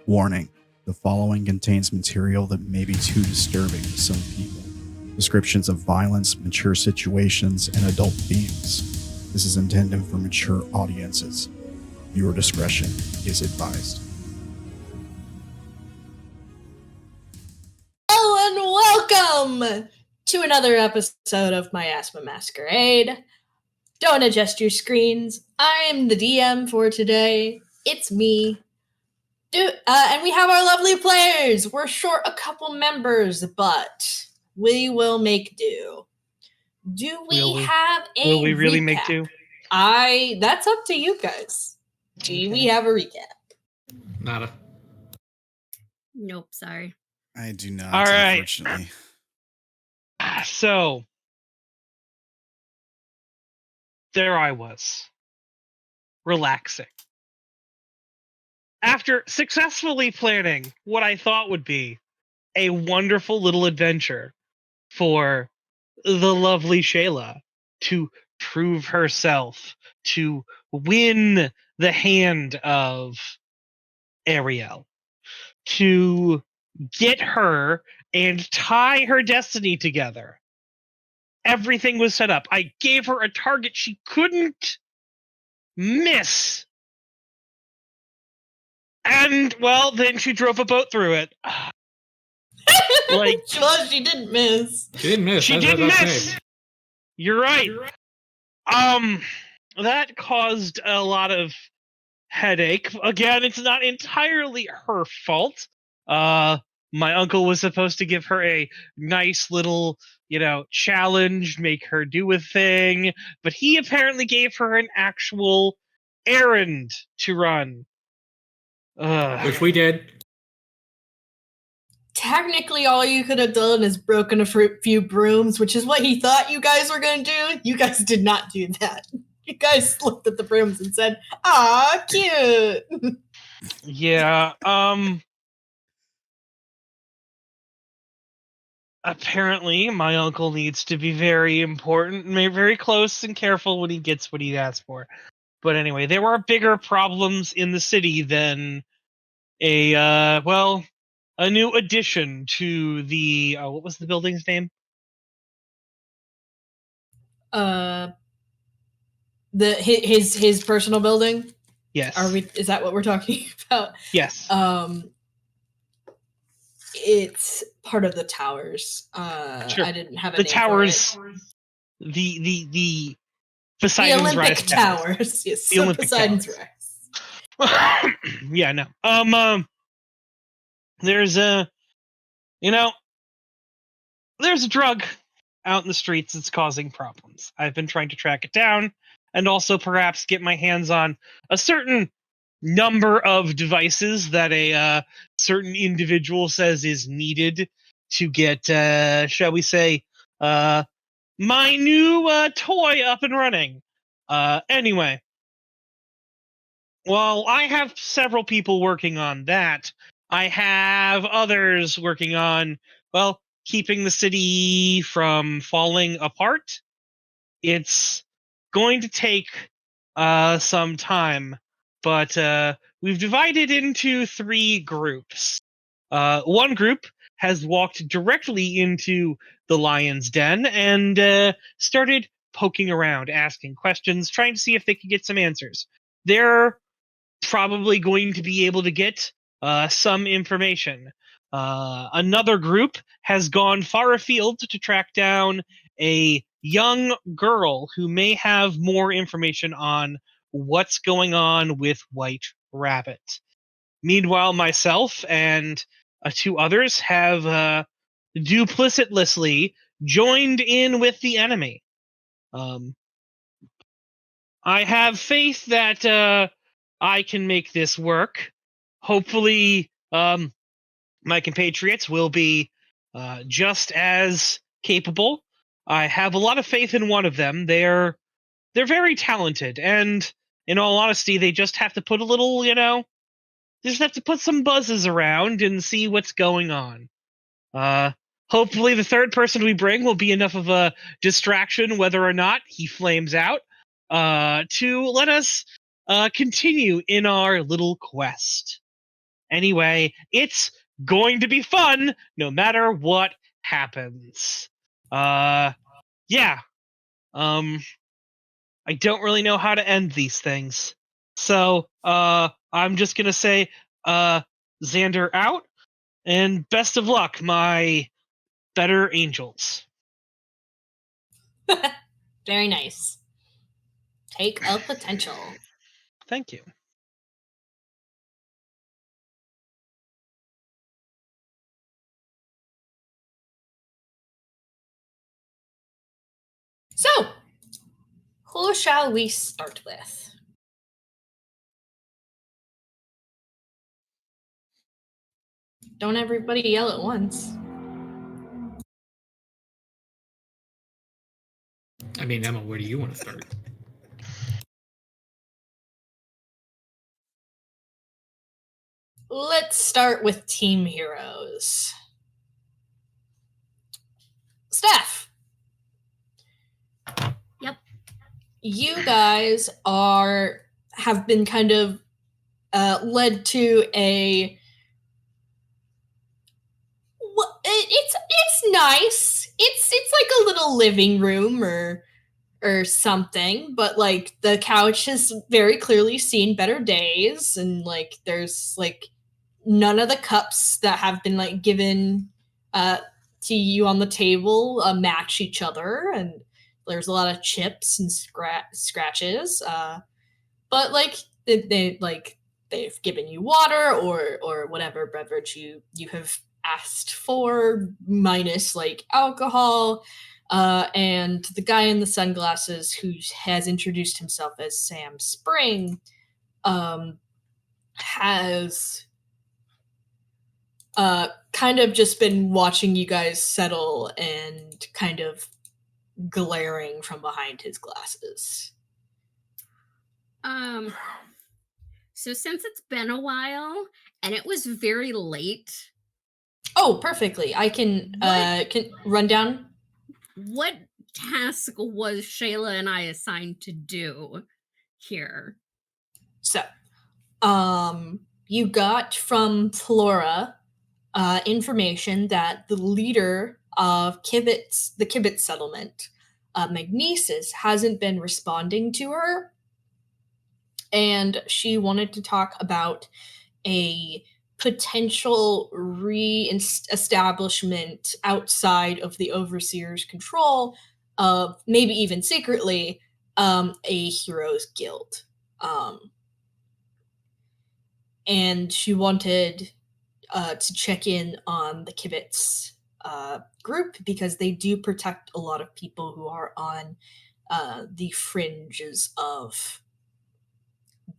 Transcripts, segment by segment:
Warning, the following contains material that may be too disturbing to some people. Descriptions of violence, mature situations, and adult themes. This is intended for mature audiences. Viewer discretion is advised. Hello and welcome to another episode of Miasma Masquerade. Don't adjust your screens. I am the DM for today. It's me. And we have our lovely players. We're short a couple members, but we will make do. Do we have a Will we really recap? make do? That's up to you guys. Do we have a recap? Nada. Nope, sorry. I do not, All right. unfortunately. So, there I was, relaxing. After successfully planning what I thought would be a wonderful little adventure for the lovely Shayla to prove herself, to win the hand of Ariel, to get her and tie her destiny together. Everything was set up. I gave her a target she couldn't miss. And, well, then she drove a boat through it. Like, Well, she didn't miss. She didn't miss. she That's didn't what that's miss. saying. You're right. That caused a lot of headache. Again, it's not entirely her fault. My uncle was supposed to give her a nice little, challenge, make her do a thing, but he apparently gave her an actual errand to run. Which we did. Technically, all you could have done is broken a few brooms, which is what he thought you guys were going to do. You guys did not do that. You guys looked at the brooms and said, "Ah, cute." Yeah, apparently my uncle needs to be very important and very close and careful when he gets what he asks for. But anyway, there were bigger problems in the city than a new addition to the what was the building's name? His personal building. Yes. Is that what we're talking about? Yes. It's part of the towers. Sure. I didn't have a The name towers. for it. The The Poseidon's Olympic Rise towers. Yes, The Olympic Poseidon's towers. Rise. Yeah, no. There's there's a drug out in the streets that's causing problems. I've been trying to track it down and also perhaps get my hands on a certain number of devices that a certain individual says is needed to get, shall we say, my new toy up and running. Anyway, while I have several people working on that, I have others working on, keeping the city from falling apart. It's going to take some time, but we've divided into 3 groups. One group has walked directly into the lion's den and started poking around, asking questions, trying to see if they could get some answers. They're probably going to be able to get some information. Another group has gone far afield to track down a young girl who may have more information on what's going on with White Rabbit. Meanwhile, myself and 2 others have duplicitously joined in with the enemy. I have faith that I can make this work. Hopefully, my compatriots will be just as capable. I have a lot of faith in one of them. They're very talented, and in all honesty, they just have to put a little, they just have to put some buzzes around and see what's going on. Hopefully the third person we bring will be enough of a distraction, whether or not he flames out, to let us continue in our little quest. Anyway, it's going to be fun no matter what happens. Yeah. I don't really know how to end these things. So, I'm just gonna say, Zander out, and best of luck, my better angels. Very nice. Take a potential. Thank you. So, who shall we start with? Don't everybody yell at once. I mean, Emma, where do you want to start? Let's start with team heroes. Steph. Yep. You guys have been kind of led to a. It's nice. It's like a little living room or something, but like the couch has very clearly seen better days, and like there's like none of the cups that have been like given to you on the table match each other, and there's a lot of chips and scratches. But like they've given you water or whatever beverage you have asked for, minus like alcohol. And the guy in the sunglasses who has introduced himself as Sam Spring has kind of just been watching you guys settle and kind of glaring from behind his glasses. So since it's been a while and it was very late. Oh, perfectly. I can run down. What task was Shayla and I assigned to do here? So, you got from Flora information that the leader of the Kibitz settlement, Magnesis, hasn't been responding to her, and she wanted to talk about a potential re-establishment outside of the Overseer's control of, maybe even secretly, a heroes guild. And she wanted to check in on the Kibitz group because they do protect a lot of people who are on the fringes of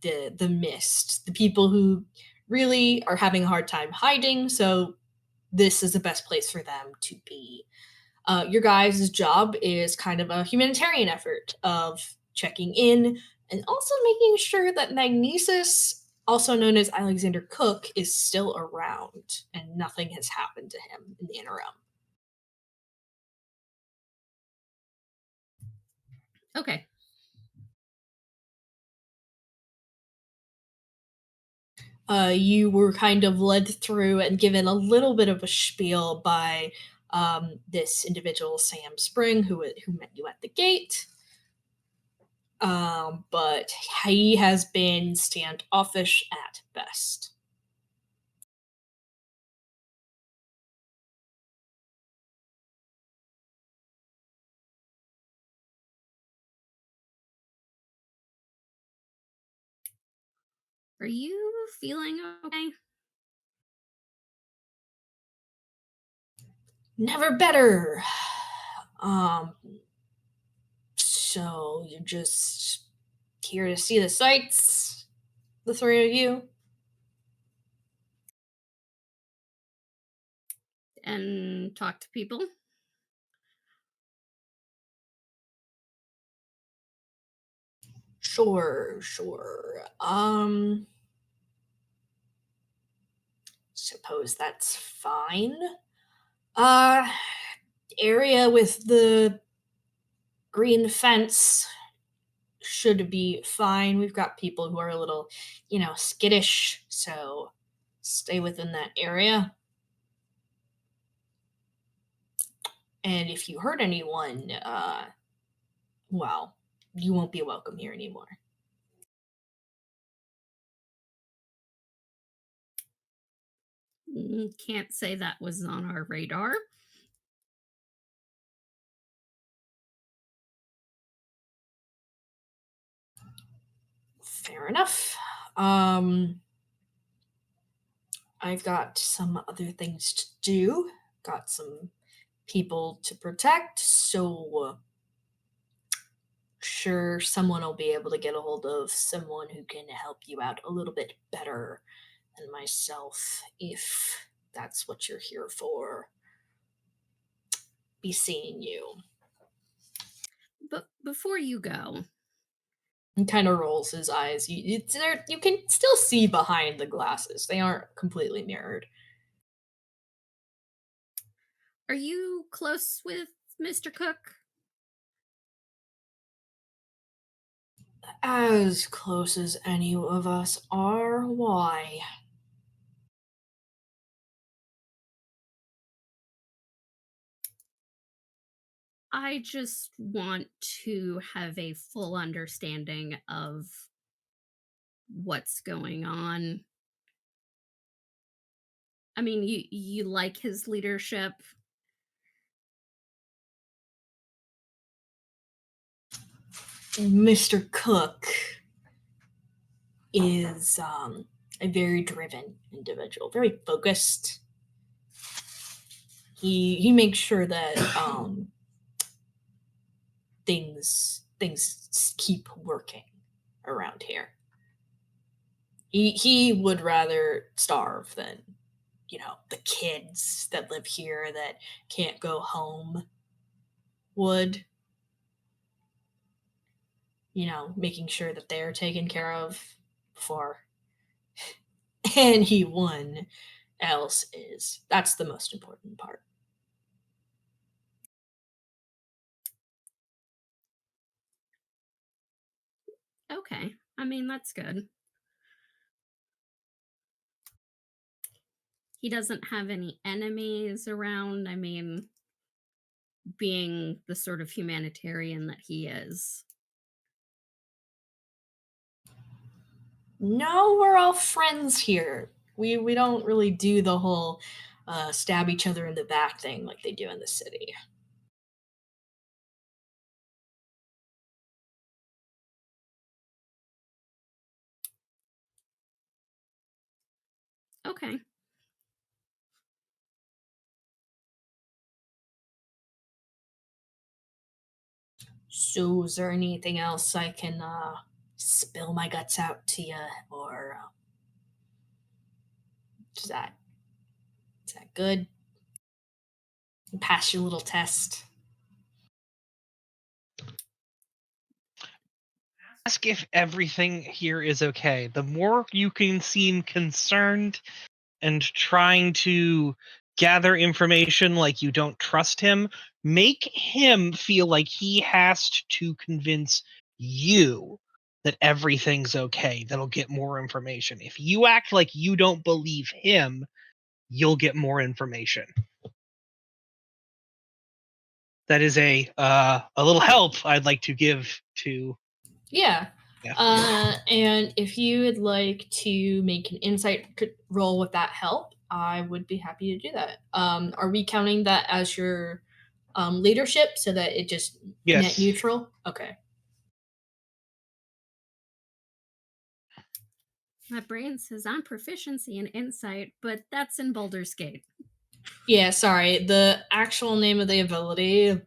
the mist, the people who really are having a hard time hiding, so this is the best place for them to be. Your guys' job is kind of a humanitarian effort of checking in and also making sure that Magnesis, also known as Alexander Cook, is still around and nothing has happened to him in the interim. Okay. You were kind of led through and given a little bit of a spiel by this individual, Sam Spring, who met you at the gate. But he has been standoffish at best. Are you feeling okay? Never better. So you're just here to see the sights, the three of you? And talk to people? Sure. Suppose that's fine. Area with the green fence should be fine. We've got people who are a little, skittish, so stay within that area. And if you hurt anyone, well, you won't be welcome here anymore. Can't say that was on our radar. Fair enough. I've got some other things to do. Got some people to protect, so sure someone will be able to get a hold of someone who can help you out a little bit better than myself, if that's what you're here for. Be seeing you. But before you go, He kind of rolls his eyes. You can still see behind the glasses. They aren't completely mirrored. are you close with Mr. Cook? As close as any of us are. Why? I just want to have a full understanding of what's going on. I mean, you like his leadership. Mr. Cook is a very driven individual, very focused. He makes sure that things keep working around here. He would rather starve than, the kids that live here that can't go home would. Making sure that they're taken care of before anyone else is. That's the most important part. Okay. I mean, that's good. He doesn't have any enemies around. I mean, being the sort of humanitarian that he is. No, we're all friends here. We don't really do the whole stab each other in the back thing like they do in the city. Okay. So is there anything else I can spill my guts out to you, or is that good? Pass your little test. Ask if everything here is okay. The more you can seem concerned and trying to gather information like you don't trust him, make him feel like he has to convince you that everything's okay. That'll get more information. If you act like you don't believe him, you'll get more information. That is a little help I'd like to give to. Yeah. Yeah. And if you would like to make an insight roll with that help, I would be happy to do that. Are we counting that as your leadership so that it just Yes. net neutral? Okay. My brain says I'm proficiency in insight, but that's in Baldur's Gate. Yeah, sorry. The actual name of the ability,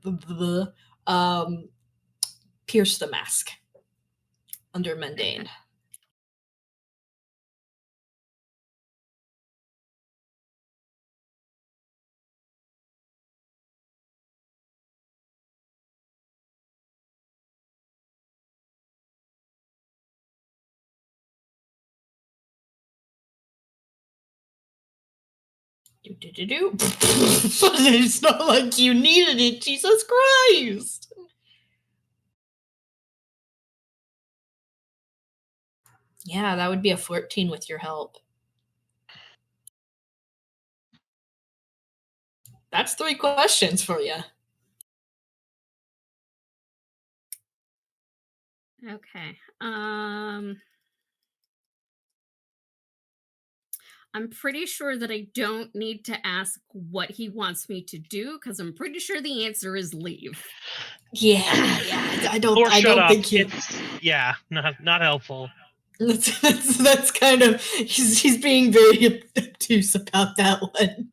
Pierce the Mask under Mundane. Okay. It's not like you needed it, Jesus Christ! Yeah, that would be a 14 with your help. That's 3 questions for you. Okay. I'm pretty sure that I don't need to ask what he wants me to do because I'm pretty sure the answer is leave. Yeah. I don't. Or I shut don't up. think you. It's not helpful. That's kind of he's being very obtuse about that one.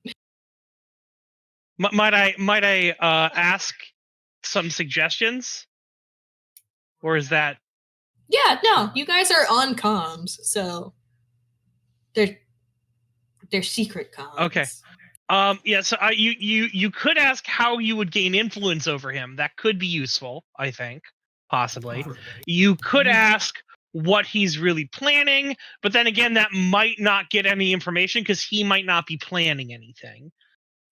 Might I ask some suggestions, or is that Yeah, no, you guys are on comms, so they're secret comms. okay? Yeah. So you could ask how you would gain influence over him. That could be useful. I think possibly. You could ask what he's really planning, but then again, that might not get any information because he might not be planning anything.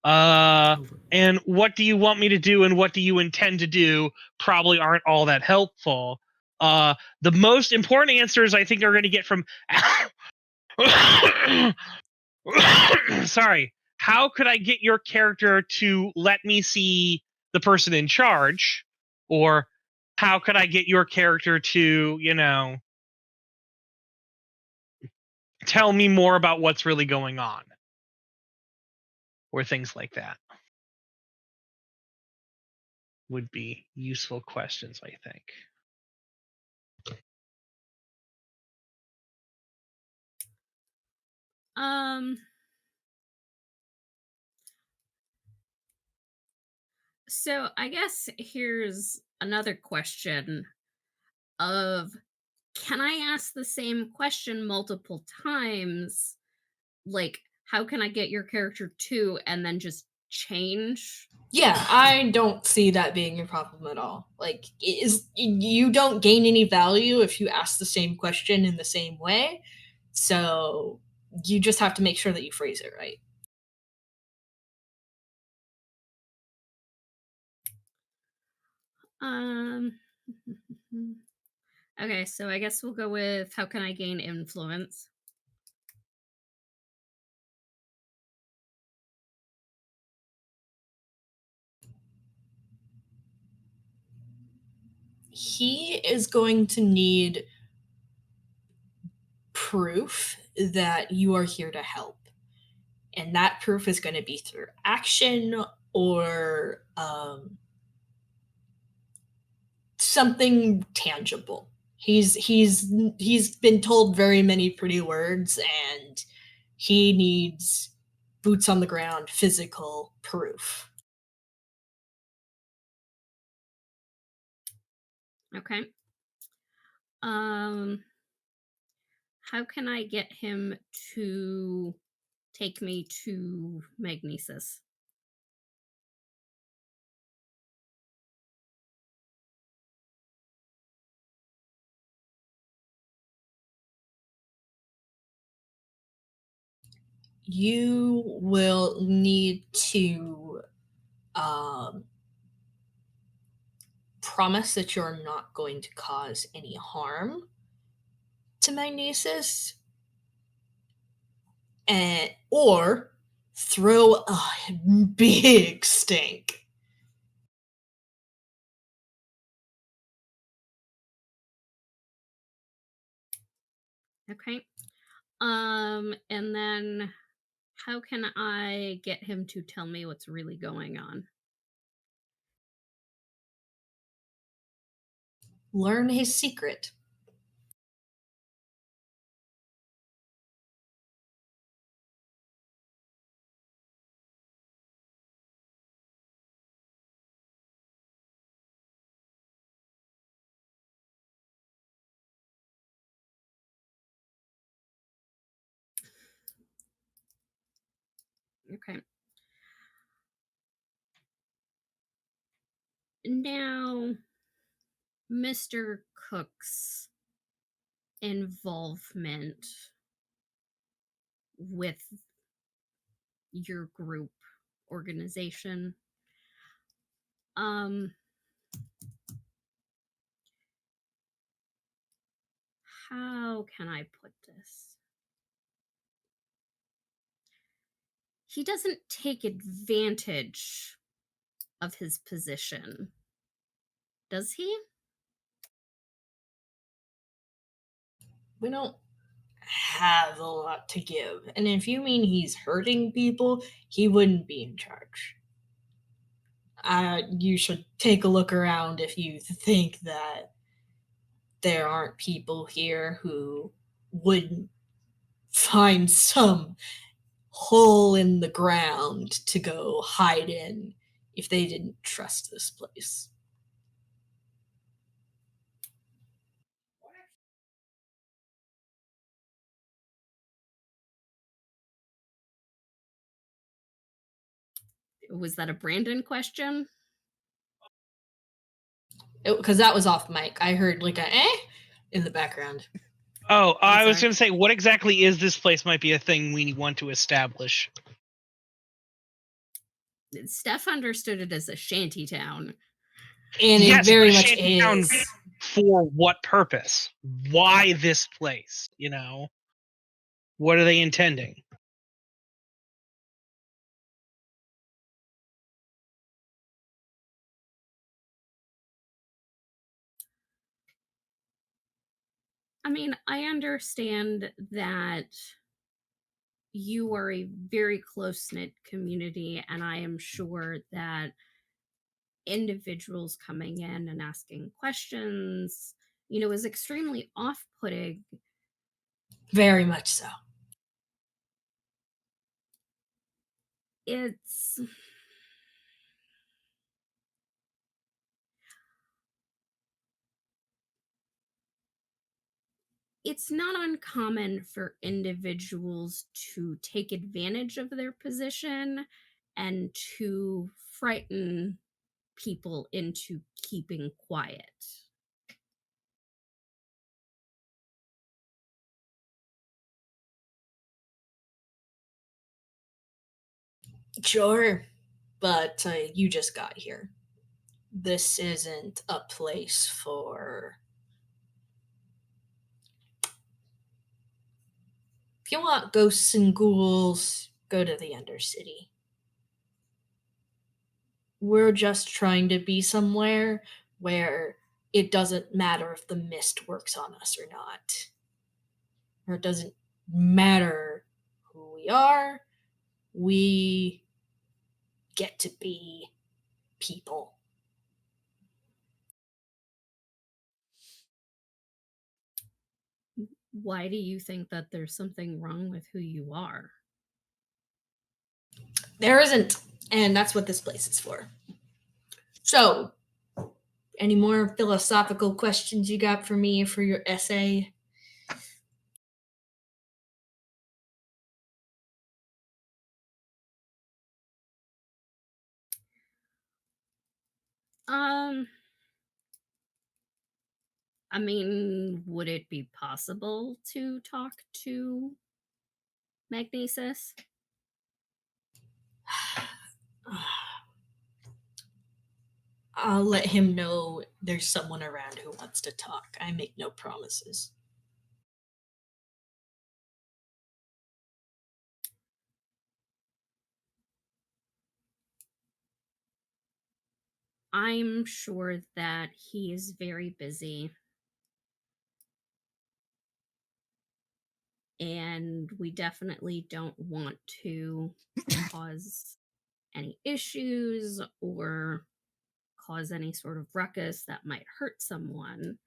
And what do you want me to do and what do you intend to do probably aren't all that helpful. The most important answers I think are going to get from sorry, how could I get your character to let me see the person in charge? Or how could I get your character to, tell me more about what's really going on? Or things like that would be useful questions, I think. So I guess here's another question of, can I ask the same question multiple times? Like, how can I get your character to and then just change? Yeah, I don't see that being a problem at all. Like, you don't gain any value if you ask the same question in the same way. So you just have to make sure that you phrase it right. Okay, so I guess we'll go with how can I gain influence? He is going to need proof that you are here to help. And that proof is going to be through action or something tangible. He's been told very many pretty words, and he needs boots on the ground, physical proof. Okay. How can I get him to take me to Magnesis? You will need to promise that you're not going to cause any harm to Magnesis, or throw a big stink. Okay. And then how can I get him to tell me what's really going on? Learn his secret. Okay. Now, Mr. Cook's involvement with your group organization. How can I put this? he doesn't take advantage of his position, does he? We don't have a lot to give. And if you mean he's hurting people, he wouldn't be in charge. You should take a look around if you think that there aren't people here who would find some hole in the ground to go hide in if they didn't trust this place. Was that a Brandon question? Because that was off mic. I heard like a in the background. Oh, I was sorry. going to say, what exactly is this place might be a thing we want to establish. Steph understood it as a shanty town. And Yes, it very but much Shantytown is. For what purpose? Why this place? You know? What are they intending? I mean, I understand that you are a very close-knit community, and I am sure that individuals coming in and asking questions, is extremely off-putting. Very much so. It's not uncommon for individuals to take advantage of their position and to frighten people into keeping quiet. Sure, but you just got here. This isn't a place for. If you want ghosts and ghouls, go to the Undercity. We're just trying to be somewhere where it doesn't matter if the mist works on us or not. Or it doesn't matter who we are. We get to be people. Why do you think that there's something wrong with who you are? There isn't, and that's what this place is for. So, any more philosophical questions you got for me for your essay? I mean, would it be possible to talk to Magnesis? I'll let him know there's someone around who wants to talk. I make no promises. I'm sure that he is very busy. And we definitely don't want to cause any issues or cause any sort of ruckus that might hurt someone.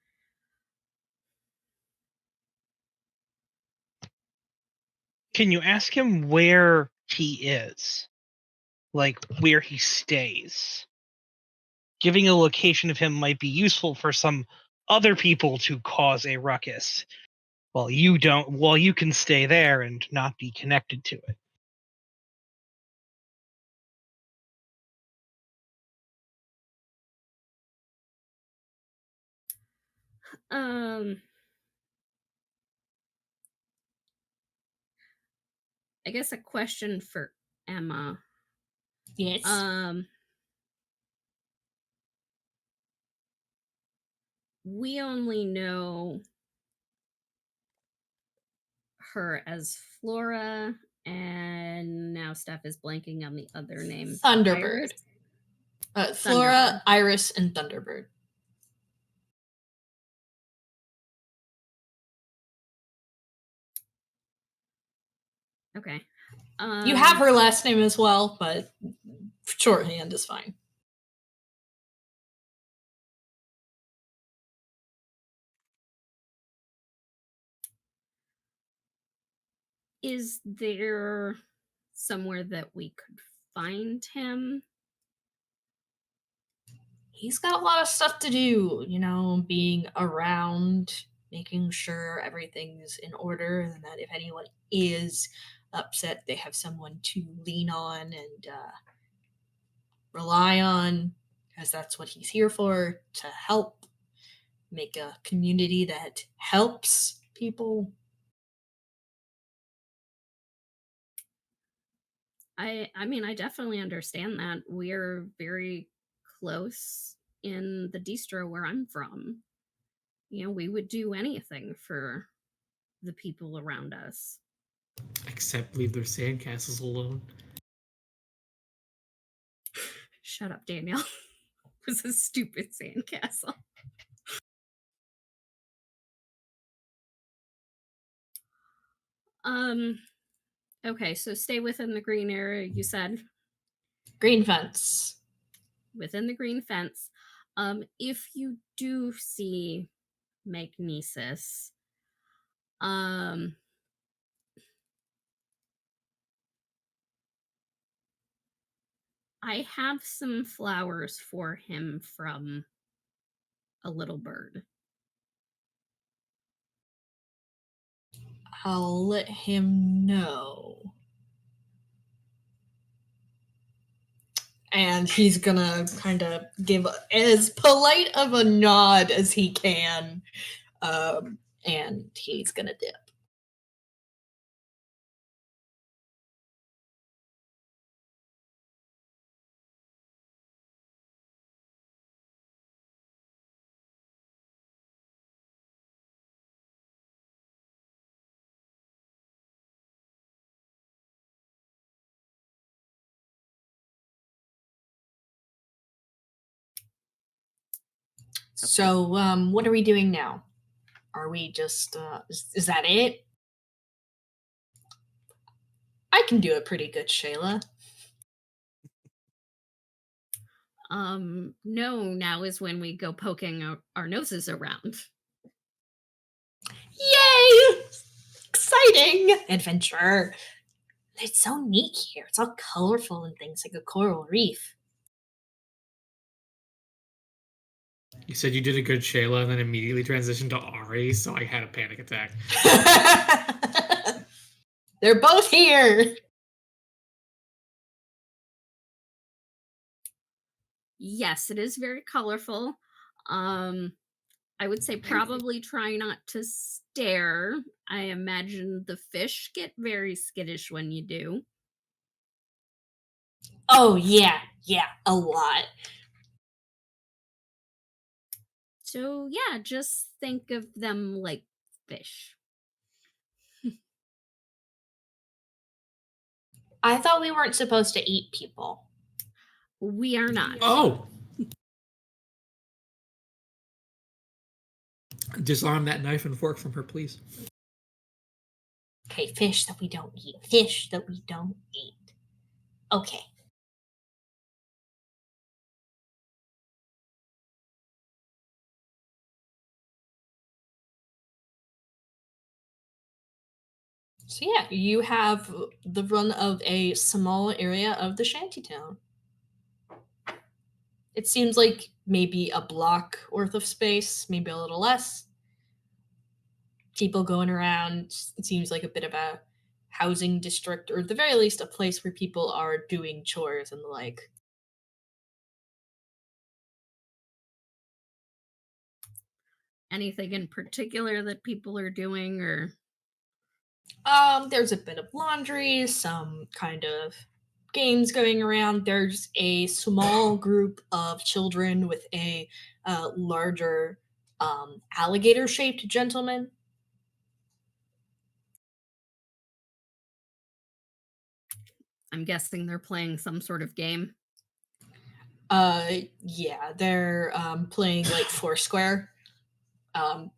Can you ask him where he is? Like, where he stays? Giving a location of him might be useful for some other people to cause a ruckus, while you can stay there and not be connected to it. I guess a question for Emma. Yes. We only know her as Flora And now Steph is blanking on the other name. Thunderbird. Iris? Flora, Thunderbird. Iris, and Thunderbird. Okay. You have her last name as well, but shorthand is fine. Is there somewhere that we could find him? He's got a lot of stuff to do, being around, making sure everything's in order, and that if anyone is upset, they have someone to lean on and rely on, because that's what he's here for, to help make a community that helps people. I mean, I definitely understand that. We're very close in the distro where I'm from. We would do anything for the people around us. Except leave their sandcastles alone. Shut up, Daniel. It was a stupid sandcastle. Okay, so stay within the green area, you said? Green fence. Within the green fence. If you do see Magnesis, I have some flowers for him from a little bird. I'll let him know. And he's gonna kind of give as polite of a nod as he can. And he's gonna dip. So, what are we doing now? Are we just, is that it? I can do it pretty good, Shayla. No, now is when we go poking our noses around. Yay! Exciting adventure. It's so neat here. It's all colorful and things like a coral reef. You said you did a good Shayla and then immediately transitioned to Ari, so I had a panic attack. They're both here. Yes, it is very colorful. I would say probably try not to stare. I imagine the fish get very skittish when you do. Oh, yeah, a lot. So, yeah, just think of them like fish. I thought we weren't supposed to eat people. We are not. Oh! Disarm that knife and fork from her, please. Okay, fish that we don't eat. Fish that we don't eat. Okay. So yeah, you have the run of a small area of the shantytown. It seems like maybe a block worth of space, maybe a little less. People going around. It seems like a bit of a housing district, or at the very least a place where people are doing chores and the like. Anything in particular that people are doing, or? There's a bit of laundry, some kind of games going around. There's a small group of children with a larger alligator-shaped gentleman. I'm guessing they're playing some sort of game. Yeah, they're playing like Foursquare.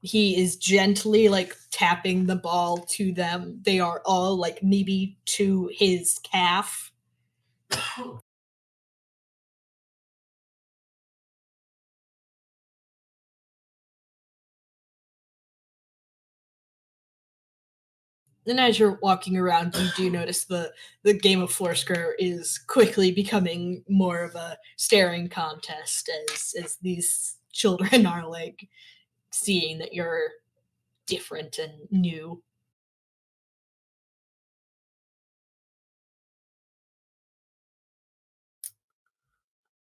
He is gently like tapping the ball to them. They are all like maybe to his calf. And as you're walking around, you do notice the game of Foursquare is quickly becoming more of a staring contest as these children are like seeing that you're different and new.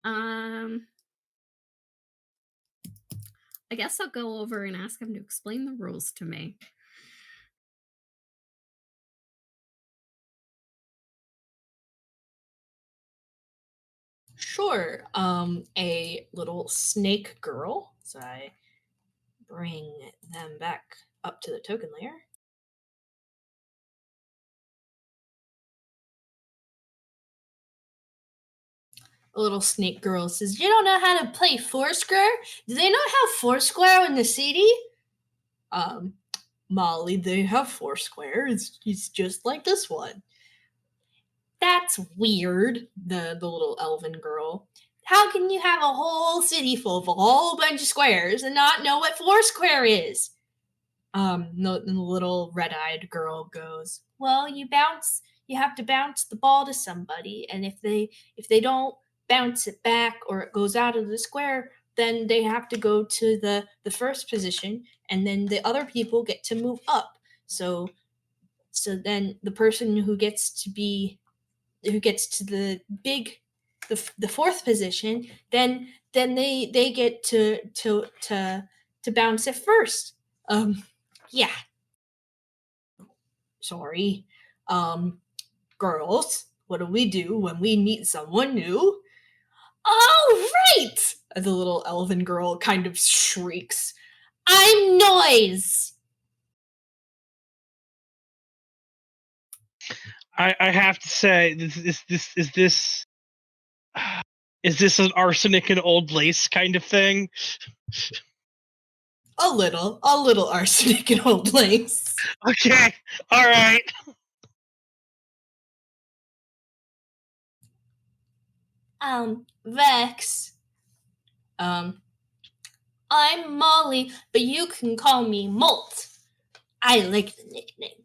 I guess I'll go over and ask him to explain the rules to me. Sure. A little snake girl. So I bring them back up to the token layer. A little snake girl says, "You don't know how to play Foursquare? Do they not have Foursquare in the city?" Molly, they have Foursquare. It's just like this one. That's weird, the little elven girl. How can you have a whole city full of a whole bunch of squares and not know what Foursquare is? The little red-eyed girl goes, "Well, you have to bounce the ball to somebody, and if they don't bounce it back or it goes out of the square, then they have to go to the first position, and then the other people get to move up. So then the person who gets to the fourth position, then they get to bounce it first. Yeah. Sorry. Girls, what do we do when we meet someone new?" "Oh, right!" The little elven girl kind of shrieks. "I'm Noise!" I have to say, is this an arsenic and old lace kind of thing? A little arsenic and old lace. Okay, all right. Vex. I'm Molly, but you can call me Molt. I like the nickname.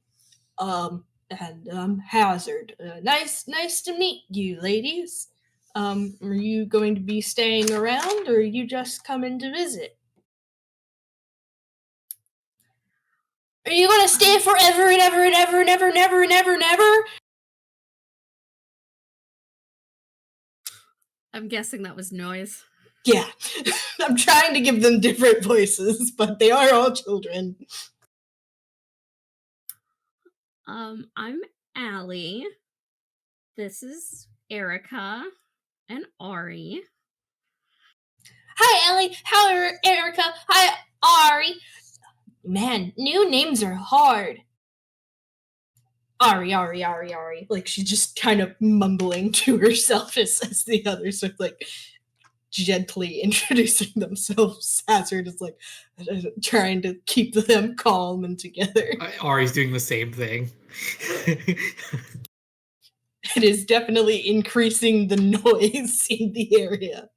And Hazard. Nice to meet you, ladies. Are you going to be staying around, or are you just coming to visit? Are you going to stay forever and ever and ever and ever and ever and ever and ever? I'm guessing that was Noise. Yeah. I'm trying to give them different voices, but they are all children. I'm Allie. This is Erica and Ari. Hi, Ellie. How are Erica? Hi, Ari. Man, new names are hard. Ari. Like, she's just kind of mumbling to herself as the others are, like, gently introducing themselves. Hazard is, like, trying to keep them calm and together. Ari's doing the same thing. It is definitely increasing the noise in the area.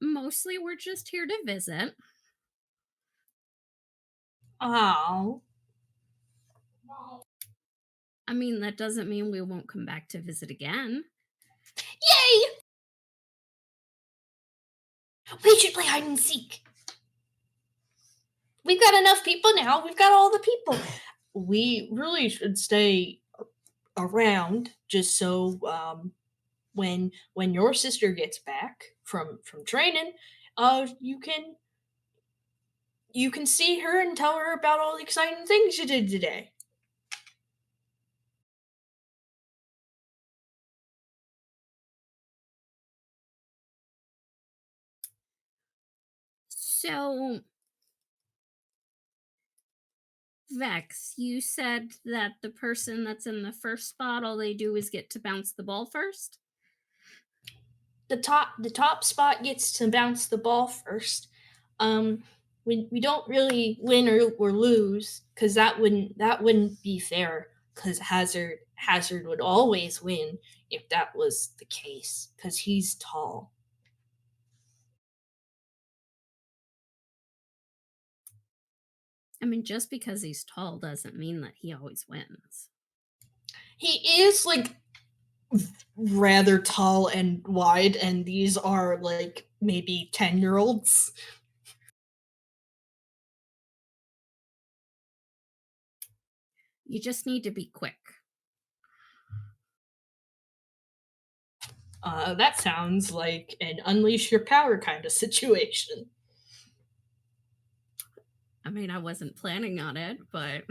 Mostly we're just here to visit. Oh. I mean, that doesn't mean we won't come back to visit again. Yay! We should play hide and seek. We've got enough people now. We've got all the people. We really should stay around just so when your sister gets back from training, you can see her and tell her about all the exciting things you did today. So, Vex, you said that the person that's in the first spot, all they do is get to bounce the ball first? The top spot gets to bounce the ball first. We don't really win or lose because that wouldn't be fair. Because Hazard would always win if that was the case. Because he's tall. I mean, just because he's tall doesn't mean that he always wins. He is like rather tall and wide, and these are like maybe 10-year-olds. You just need to be quick. That sounds like an unleash your power kind of situation. I mean, I wasn't planning on it, but...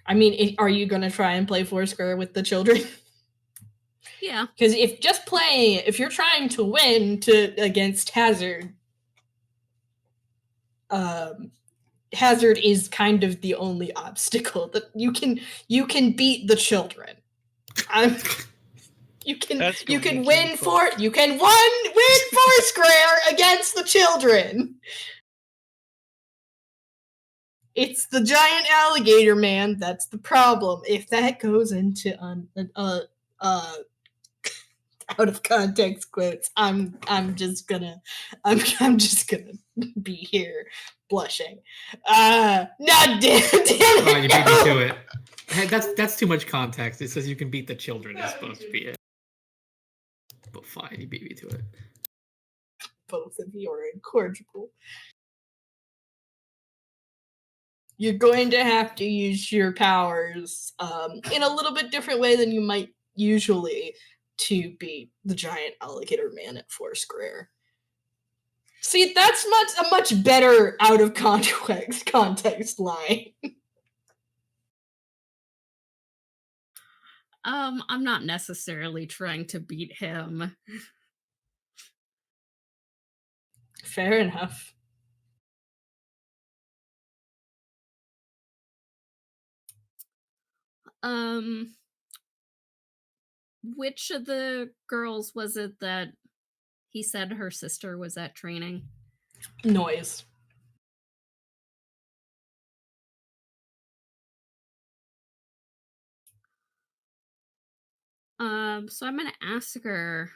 I mean, are you going to try and play Foursquare with the children? Yeah. Because if you're trying to win against Hazard, Hazard is kind of the only obstacle that you can beat the children. You can win Foursquare against the children. It's the giant alligator man that's the problem. If that goes into out of context quotes, I'm just gonna be here blushing. No, damn it. Oh, you beat me to it. Hey, that's too much context. It says you can beat the children. It's supposed to be it. But fine, you beat me to it. Both of you are incorrigible. You're going to have to use your powers in a little bit different way than you might usually to beat the giant alligator man at Foursquare. See, that's a much better out of context line. I'm not necessarily trying to beat him. Fair enough. Which of the girls was it that he said her sister was at training? Noise. So I'm gonna ask her,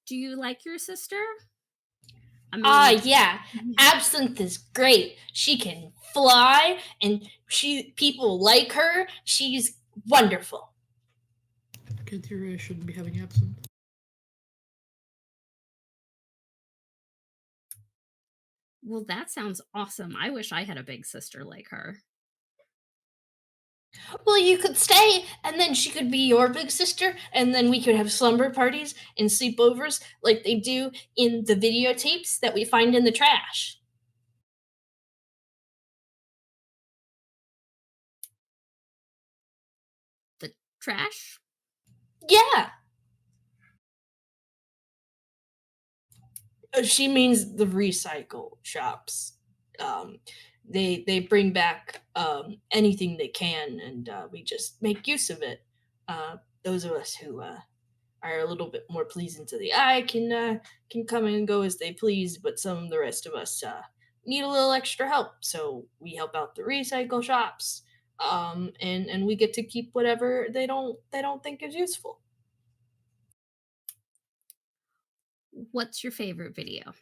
do you like your sister? I mean, yeah. Absinthe is great. She can fly, and people like her. She's wonderful. Kid shouldn't be having absinthe. Well, that sounds awesome. I wish I had a big sister like her. Well, you could stay, and then she could be your big sister, and then we could have slumber parties and sleepovers like they do in the videotapes that we find in the trash. The trash? Yeah. She means the recycle shops. They bring back anything they can, and we just make use of it. Those of us who are a little bit more pleasing to the eye can come and go as they please, but some of the rest of us need a little extra help, so we help out the recycle shops, and we get to keep whatever they don't think is useful. What's your favorite video?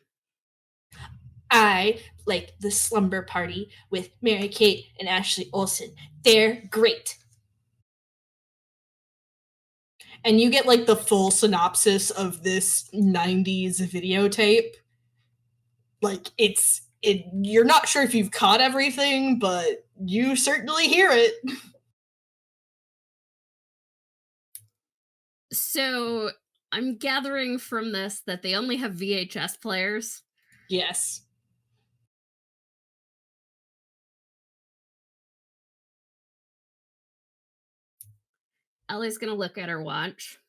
I like the slumber party with Mary Kate and Ashley Olsen. They're great. And you get like the full synopsis of this 90s videotape. Like you're not sure if you've caught everything, but you certainly hear it. So I'm gathering from this that they only have VHS players. Yes. Ellie's gonna look at her watch.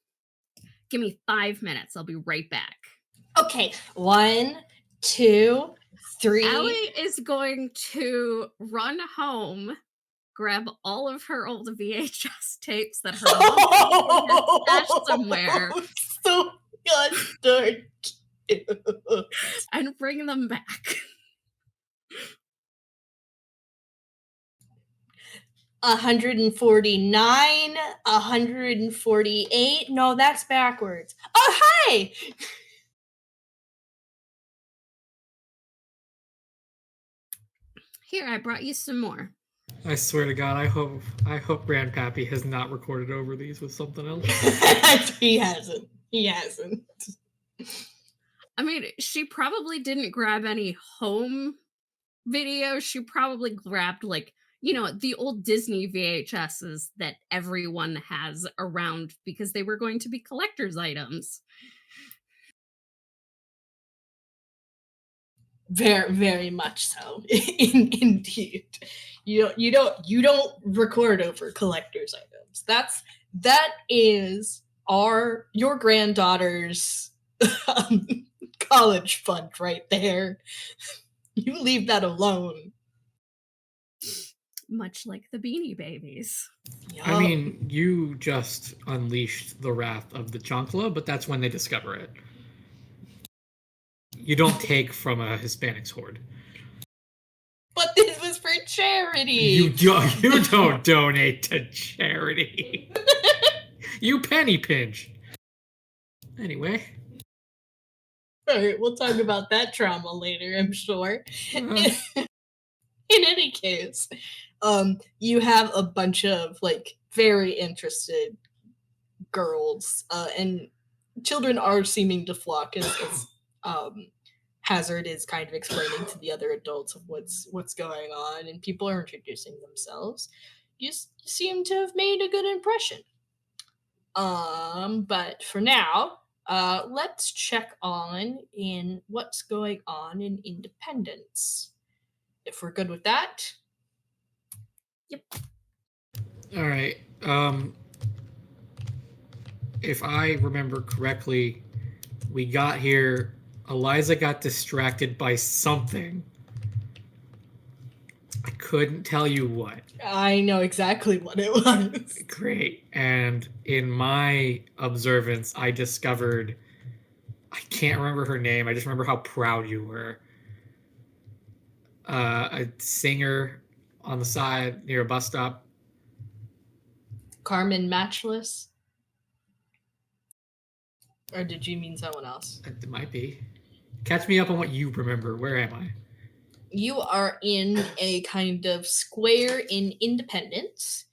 Give me 5 minutes. I'll be right back. Okay, 1, 2, 3. Allie is going to run home, grab all of her old VHS tapes that her mom has stashed somewhere, So gosh darn cute. and bring them back. 149, 148. No, that's backwards. Oh, hey! Here, I brought you some more. I swear to God, I hope Grandpappy has not recorded over these with something else. He hasn't. He hasn't. I mean, she probably didn't grab any home videos. She probably grabbed, like, you know, the old Disney VHSs that everyone has around because they were going to be collector's items. Very, very much so. Indeed. You don't record over collector's items. That is your granddaughter's college fund right there. You leave that alone. Much like the Beanie Babies. Yup. I mean, you just unleashed the wrath of the Chancla, but that's when they discover it. You don't take from a Hispanics horde. But this was for charity. You don't donate to charity. You penny pinch. Anyway. All right, we'll talk about that trauma later, I'm sure. Uh, In any case, you have a bunch of like very interested girls, and children are seeming to flock as Hazard is kind of explaining to the other adults of what's going on, and people are introducing themselves. You seem to have made a good impression. But for now, let's check on in what's going on in Independence. If we're good with that. Yep. all right. If I remember correctly, we got here. Eliza got distracted by something. I couldn't tell you what. I know exactly what it was. Great. And in my observance, I discovered, I can't remember her name. I just remember how proud you were. A singer on the side near a bus stop. Carmen Matchless? Or did you mean someone else? It might be. Catch me up on what you remember. Where am I? You are in a kind of square in Independence,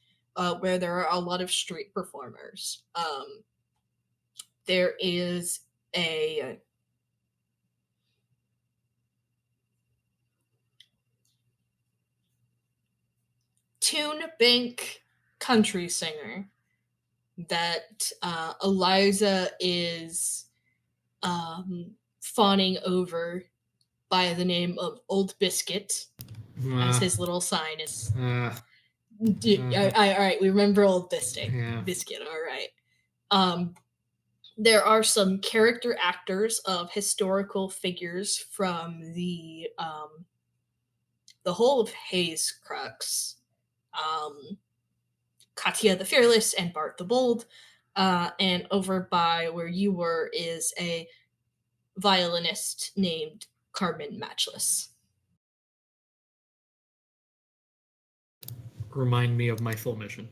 where there are a lot of street performers. There is a tune bank country singer that Eliza is fawning over by the name of Old Biscuit, as his little sign is. All right, we remember Old Biscuit. Yeah. Biscuit, all right. There are some character actors of historical figures from the whole of Hazecrux. Katia the Fearless and Bart the Bold, and over by where you were is a violinist named Carmen Matchless. Remind me of my full mission.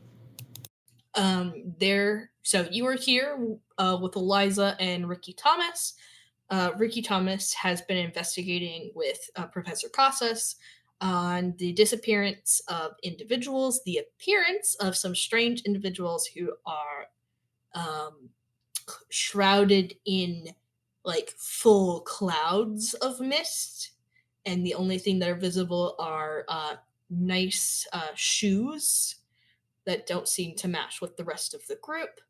So you are here with Eliza and Ricky Thomas. Ricky Thomas has been investigating with Professor Casas on the disappearance of individuals, the appearance of some strange individuals who are shrouded in like full clouds of mist, and the only thing that are visible are nice shoes that don't seem to match with the rest of the group,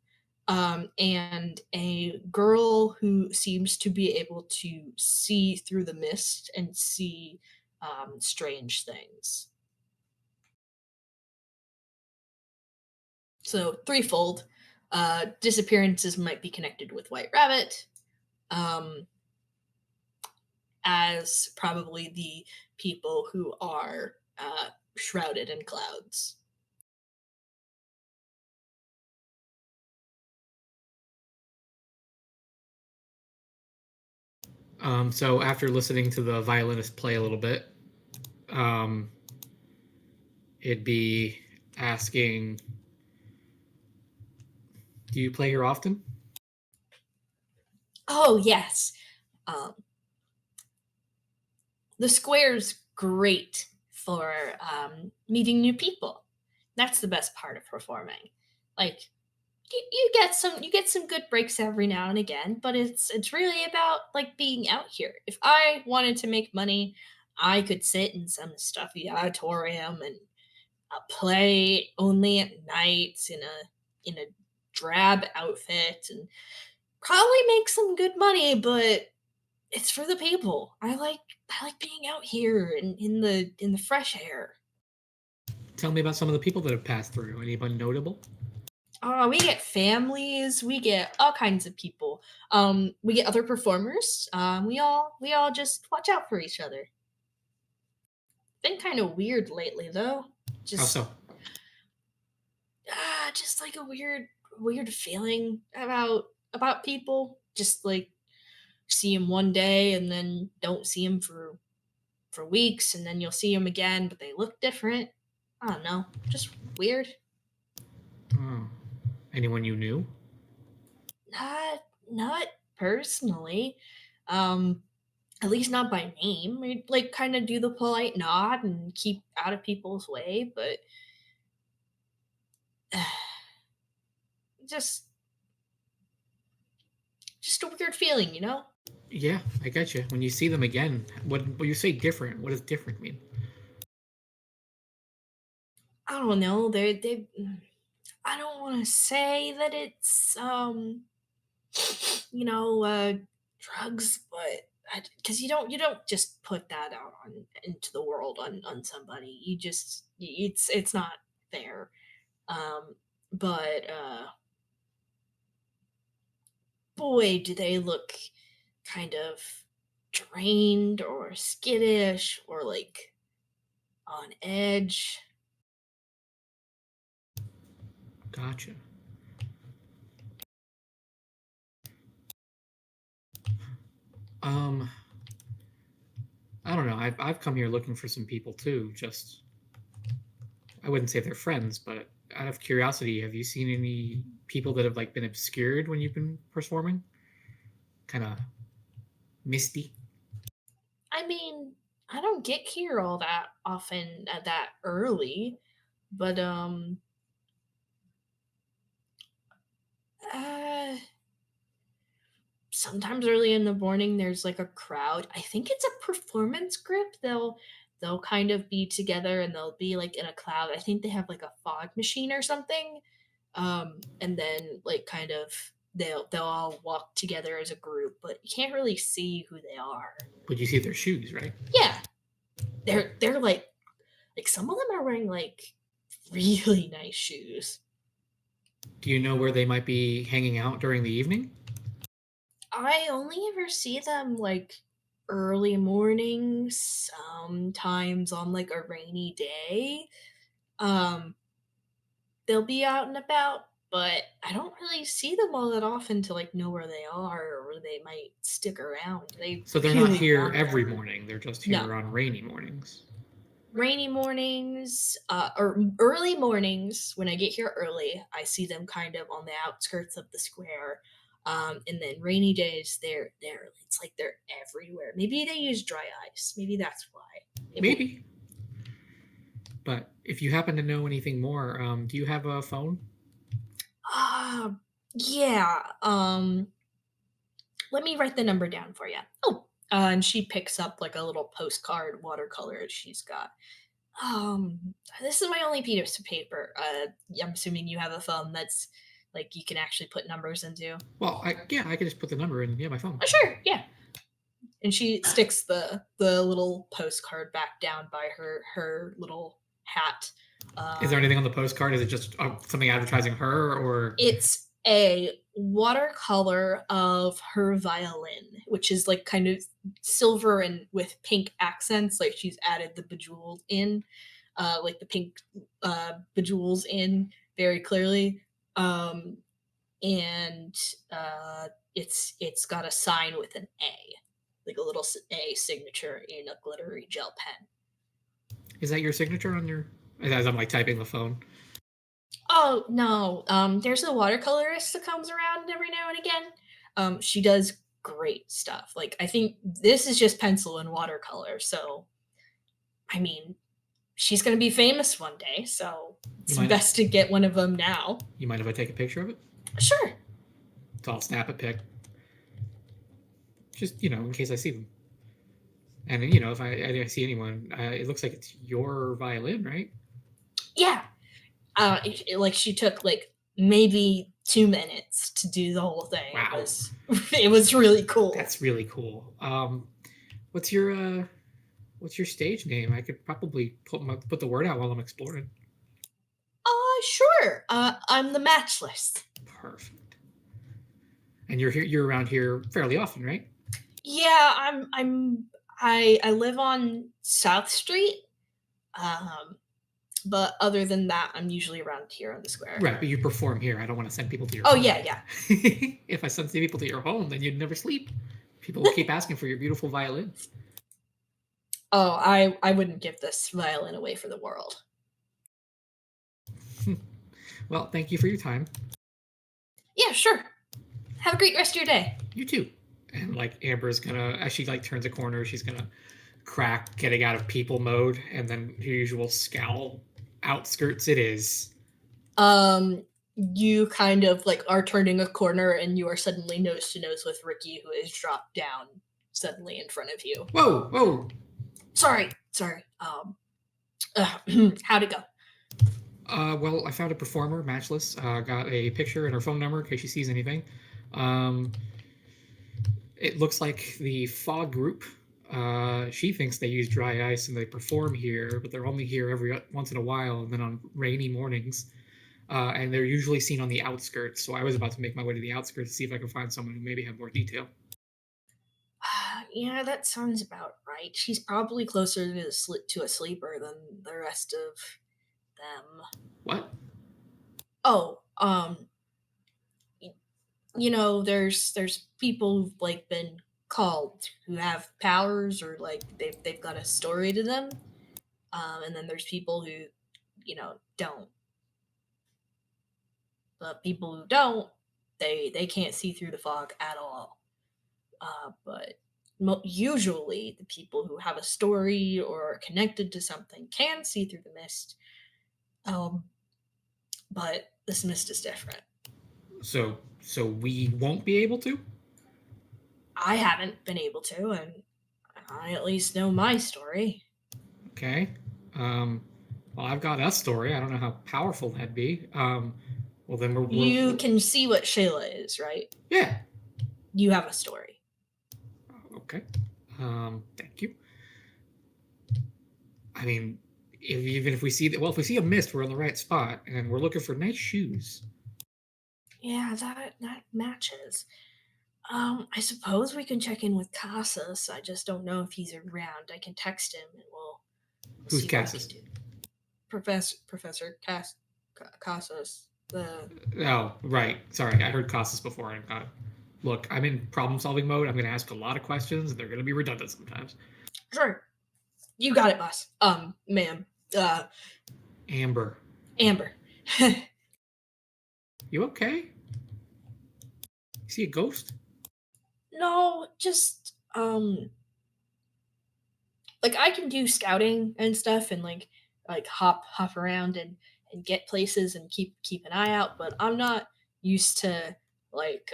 and a girl who seems to be able to see through the mist and see strange things. So threefold. Disappearances might be connected with White Rabbit, as probably the people who are shrouded in clouds. So after listening to the violinist play a little bit, it'd be asking, do you play here often? Oh, yes. The square's great for meeting new people. That's the best part of performing. Like, you get some good breaks every now and again, but it's really about like being out here. If I wanted to make money, I could sit in some stuffy auditorium and play only at night in a drab outfit and probably make some good money, but it's for the people. I like being out here in the fresh air. Tell me about some of the people that have passed through. Anyone notable? We get families, we get all kinds of people. We get other performers. We all just watch out for each other. Been kind of weird lately though. How so? Just like a weird feeling about people. Just like see them one day and then don't see them for weeks, and then you'll see them again, but they look different. I don't know, just weird. Oh. Anyone you knew? Not personally. At least not by name. We'd like kind of do the polite nod and keep out of people's way, but just a weird feeling, you know? Yeah, I get you. When you see them again, when you say different, what does different mean? I don't know. They I don't want to say that it's drugs, but because you don't just put that out into the world on somebody. You just it's not fair. But boy, do they look kind of drained or skittish or like on edge. Gotcha. I don't know. I've come here looking for some people too. Just, I wouldn't say they're friends, but out of curiosity, have you seen any people that have like been obscured when you've been performing? Kind of misty. I mean, I don't get here all that often that early, but uh sometimes early in the morning there's like a crowd. I think it's a performance group. They'll kind of be together and they'll be like in a cloud. I think they have like a fog machine or something. And then like kind of they'll all walk together as a group, but you can't really see who they are. But you see their shoes, right? Yeah. They're like some of them are wearing like really nice shoes. Do you know where they might be hanging out during the evening? I only ever see them like early mornings, sometimes on like a rainy day. Um, they'll be out and about, but I don't really see them all that often to like know where they are or where they might stick around. So they're not really here wander. every morning. They're just here No. on rainy mornings. Rainy mornings, or early mornings. When I get here early, I see them kind of on the outskirts of the square. And then rainy days, they're it's like they're everywhere. Maybe they use dry ice. Maybe that's why. Maybe. But if you happen to know anything more, do you have a phone? Yeah. Let me write the number down for you. Oh, and she picks up like a little postcard watercolor she's got. This is my only piece of paper. I'm assuming you have a phone that's like you can actually put numbers into. Well, I could just put the number in. Yeah, my phone. Oh, sure, yeah. And she sticks the little postcard back down by her little hat. Is there anything on the postcard? Is it just something advertising her, or It's a watercolor of her violin, which is like kind of silver and with pink accents. Like she's added the bejeweled in, like the pink bejewels in very clearly. And it's got a sign with an A, like a little A signature in a glittery gel pen. Is that your signature on your? As I'm like typing the phone. Oh no, there's a watercolorist that comes around every now and again. She does great stuff. Like I think this is just pencil and watercolor, so I mean, she's gonna be famous one day, so it's best to get one of them now. You mind if I take a picture of it? Sure. So I'll snap a pic. Just, in case I see them. And, if I see anyone, it looks like it's your violin, right? Yeah. Like she took like maybe 2 minutes to do the whole thing. Wow. It was really cool. That's really cool. What's your stage name? I could probably put the word out while I'm exploring. Sure. I'm the Matchless. Perfect. And you're around here fairly often, right? Yeah, I live on South Street. But other than that, I'm usually around here on the square. Right, but you perform here. I don't want to send people to your home. Yeah. If I send people to your home, then you'd never sleep. People will keep asking for your beautiful violin. Oh, I wouldn't give this violin away for the world. Well, thank you for your time. Yeah, sure. Have a great rest of your day. You too. And like Amber's gonna, as she like turns a corner, she's gonna crack getting out of people mode, and then her usual scowl. Outskirts it is. You kind of like are turning a corner, and you are suddenly nose to nose with Ricky, who is dropped down suddenly in front of you. Whoa! Sorry. How'd it go? Well, I found a performer, Matchless. Got a picture and her phone number in case she sees anything. It looks like the Fog group. She thinks they use dry ice and they perform here, but they're only here every once in a while, and then on rainy mornings. And they're usually seen on the outskirts. So I was about to make my way to the outskirts to see if I could find someone who maybe had more detail. Yeah, that sounds about right. She's probably closer to a sleeper than the rest of them. What? Oh, there's people who've like been called who have powers, or like they've got a story to them, and then there's people who don't. But people who don't, they can't see through the fog at all. But usually the people who have a story or are connected to something can see through the mist. But this mist is different. So we won't be able to? I haven't been able to, and I at least know my story. Okay. Well, I've got a story. I don't know how powerful that'd be. Well, then You can see what Shayla is, right? Yeah. You have a story. Okay. Thank you. I mean, if we see a mist, we're in the right spot, and we're looking for nice shoes. Yeah, that matches. I suppose we can check in with Casas. I just don't know if he's around. I can text him, and we'll Who's Casas? Professor Casas. Oh, right. Sorry, I heard Casas before. And look, I'm in problem-solving mode. I'm going to ask a lot of questions, and they're going to be redundant sometimes. Sure. You got it, boss. Ma'am. Amber. You okay? You see a ghost? No, just like I can do scouting and stuff, and like hop around and get places and keep an eye out, but I'm not used to like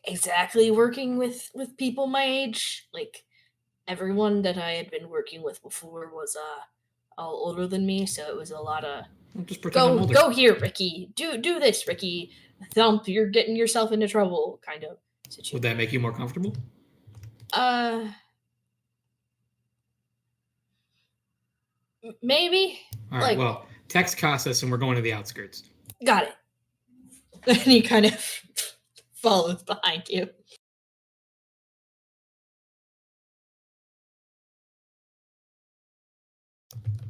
exactly working with people my age. Like everyone that I had been working with before was all older than me, so it was a lot of go here, Ricky. Do this, Ricky. Thump, you're getting yourself into trouble kind of situation. Would that make you more comfortable? Maybe. All right, well, text Casas and we're going to the outskirts. Got it. And he kind of follows behind you.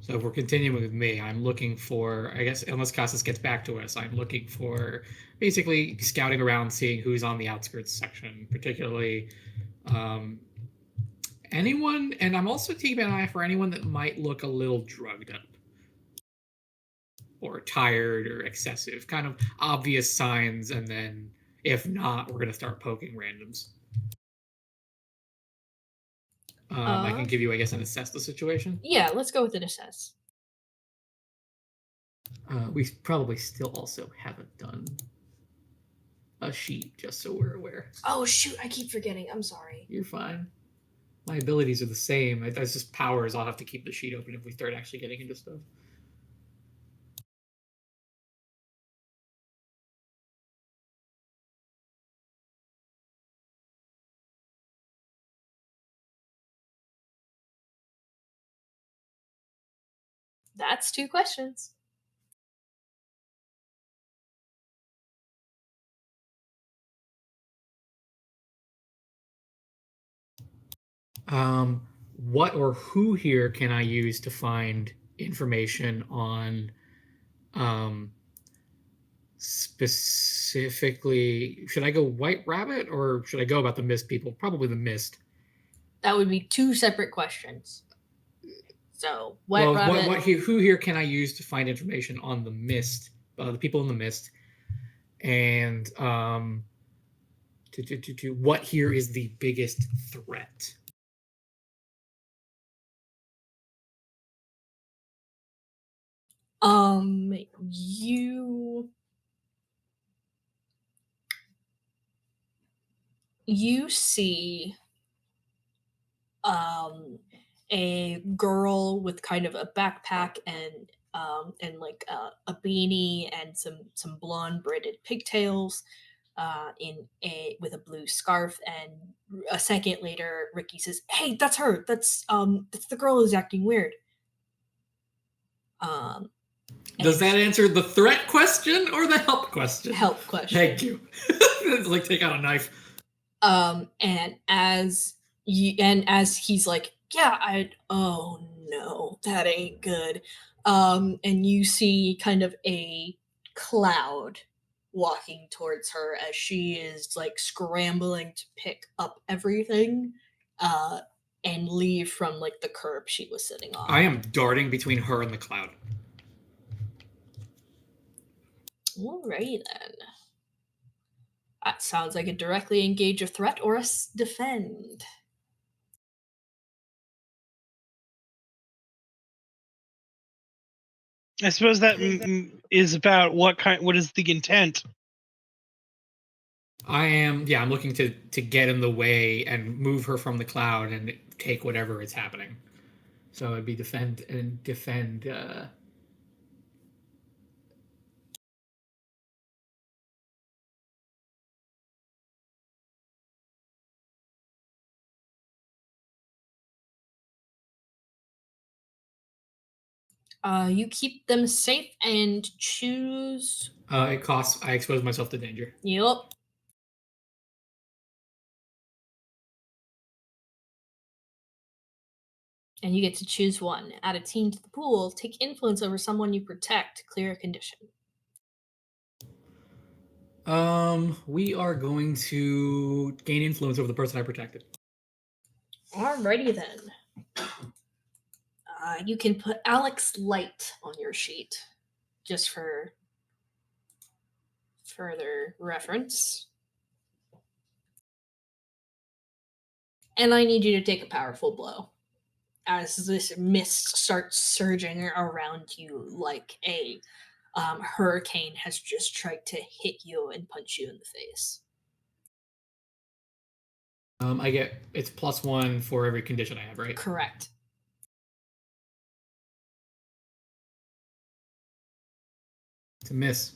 So if we're continuing with me, I'm looking for, I guess, unless Casas gets back to us, I'm looking for basically scouting around, seeing who's on the outskirts section, particularly anyone, and I'm also keeping an eye for anyone that might look a little drugged up or tired or excessive, kind of obvious signs, and then if not, we're going to start poking randoms. I can give you, I guess, an assess the situation. Yeah, let's go with an assess. We probably still also haven't done a sheet, just so we're aware. Oh, shoot, I keep forgetting. I'm sorry. You're fine. My abilities are the same. That's just powers. I'll have to keep the sheet open if we start actually getting into stuff. That's 2 questions. What or who here can I use to find information on specifically, should I go White Rabbit or should I go about the Mist people? Probably the Mist. That would be 2 separate questions. So, Rabbit. Who here can I use to find information on the Mist, the people in the Mist, and what here is the biggest threat? You see a girl with kind of a backpack and like a beanie and some blonde braided pigtails with a blue scarf. And a second later Ricky says, "Hey, that's her. That's the girl who's acting weird." Does that answer the threat question or the help question? Help question. Thank you. It's like take out a knife. And as he's like, "Yeah, oh no, that ain't good." And you see kind of a cloud walking towards her as she is like scrambling to pick up everything and leave from like the curb she was sitting on. I am darting between her and the cloud. Alrighty then. That sounds like a directly engage a threat or a defend. I suppose that is about what is the intent? I'm looking to get in the way and move her from the cloud and take whatever is happening. So it'd be defend. You keep them safe and choose. It costs. I expose myself to danger. Yup. And you get to choose one. Add a team to the pool. Take influence over someone you protect. Clear a condition. We are going to gain influence over the person I protected. Alrighty then. You can put Alec's light on your sheet, just for further reference. And I need you to take a powerful blow as this mist starts surging around you like a hurricane has just tried to hit you and punch you in the face. It's +1 for every condition I have, right? Correct. To miss.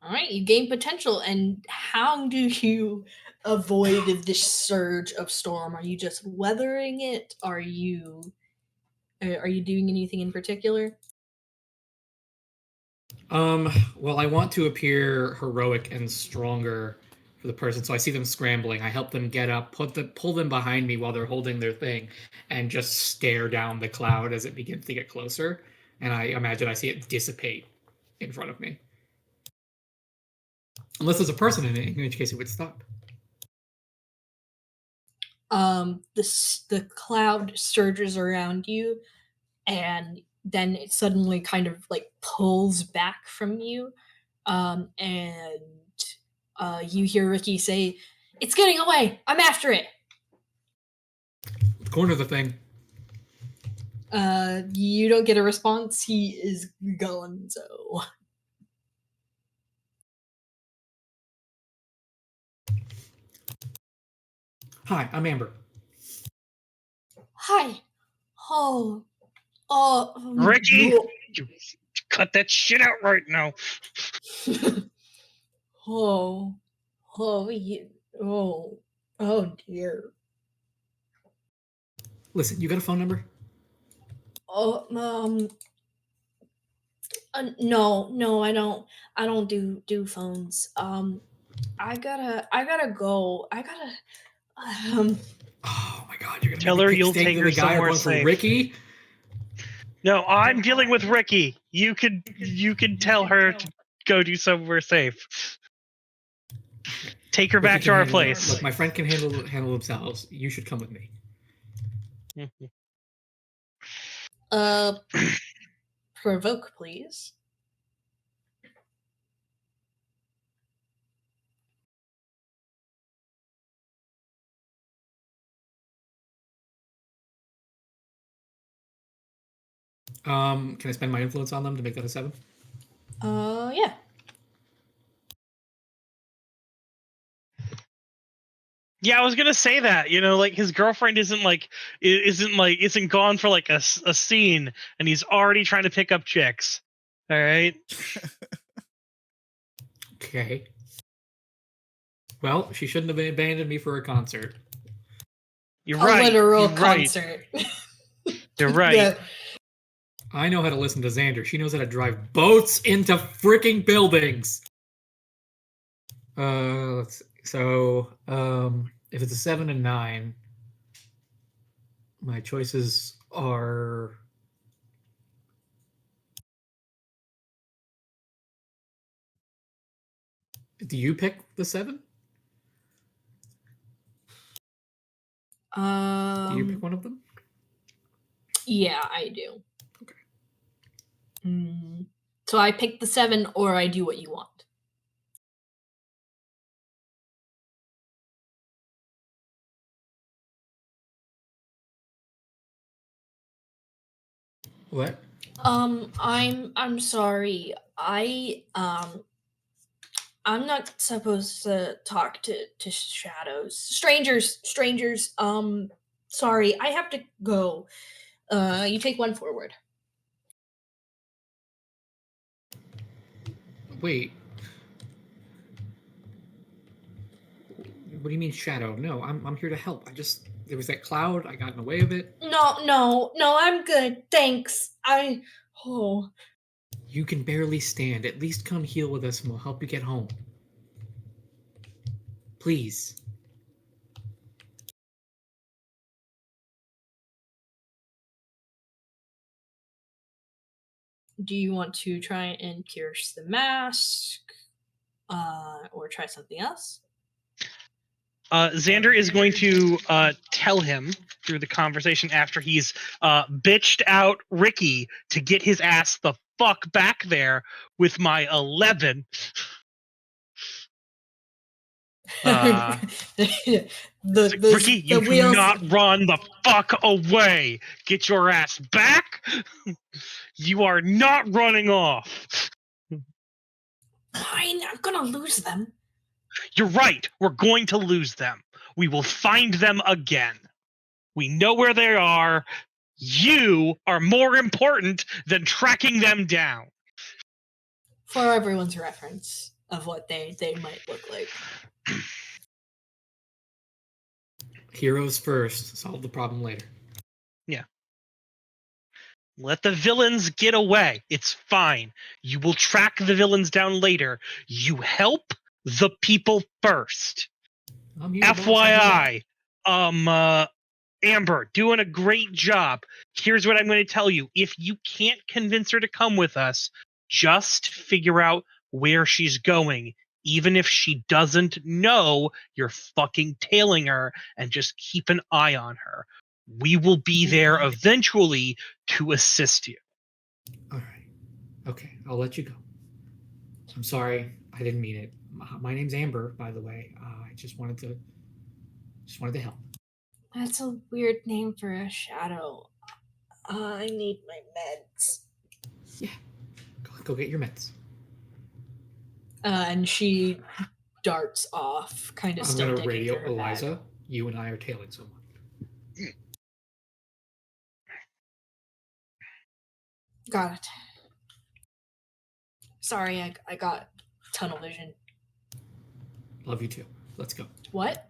All right, you gain potential. And how do you avoid this surge of storm? Are you just weathering it? Are you doing anything in particular? Well, I want to appear heroic and stronger for the person, so I see them scrambling. I help them get up, pull them behind me while they're holding their thing, and just stare down the cloud as it begins to get closer. And I imagine I see it dissipate in front of me. Unless there's a person in it, in which case it would stop. The cloud surges around you, and then it suddenly kind of like pulls back from you, and you hear Ricky say, "It's getting away! I'm after it!" Corner the thing. You don't get a response. He is gone, so... Hi, I'm Amber. Hi. Oh. Ricky, no. you cut that shit out right now. Oh. Oh dear. Listen, you got a phone number? Oh, no, I don't. I don't do phones. I gotta go. Oh my god, you're gonna Tell make her me you'll stay take to her the guy somewhere going for safe. Ricky? No, I'm dealing with Ricky. You could tell her to go do somewhere safe. Take her Ricky back can to our handle it. place. Look, my friend can handle themselves. You should come with me. Provoke, please. Can I spend my influence on them to make that a 7? Yeah. Yeah, I was gonna say that. You know, like his girlfriend isn't gone for like a scene, and he's already trying to pick up chicks. All right. Okay. Well, she shouldn't have abandoned me for a concert. You're A right. literal You're concert. Right. You're right. Yeah. I know how to listen to Zander. She knows how to drive boats into freaking buildings. Let's see. So, if it's a 7 and 9, my choices are... Do you pick the 7? Do you pick one of them? Yeah, I do. Okay. So I pick the 7, or I do what you want. What? I'm sorry. I'm not supposed to talk to shadows. Strangers. Sorry, I have to go. You take 1 forward. Wait. What do you mean shadow? No, I'm here to help. There was that cloud. I got in the way of it. No, I'm good. Thanks. You can barely stand. At least come heal with us and we'll help you get home. Please. Do you want to try and pierce the mask? Or try something else? Zander is going to tell him through the conversation after he's bitched out Ricky to get his ass the fuck back there with my 11. Ricky, you do not run the fuck away. Get your ass back. You are not running off. Fine, I'm gonna lose them. You're right. We're going to lose them. We will find them again. We know where they are. You are more important than tracking them down. For everyone's reference of what they might look like. Heroes first. Solve the problem later. Yeah. Let the villains get away. It's fine. You will track the villains down later. You help the people first. I'm here, boss, I'm here. FYI, Amber, doing a great job. Here's what I'm going to tell you. If you can't convince her to come with us, just figure out where she's going. Even if she doesn't know you're fucking tailing her, and just keep an eye on her. We will be there eventually to assist you. All right. Okay, I'll let you go. I'm sorry, I didn't mean it. My name's Amber, by the way. I just wanted to help. That's a weird name for a shadow. I need my meds. Yeah, go get your meds. And she darts off, kind of I'm still gonna digging radio through her bag. Eliza. You and I are tailing someone. Got it. Sorry, I got tunnel vision. Love you too. Let's go. What?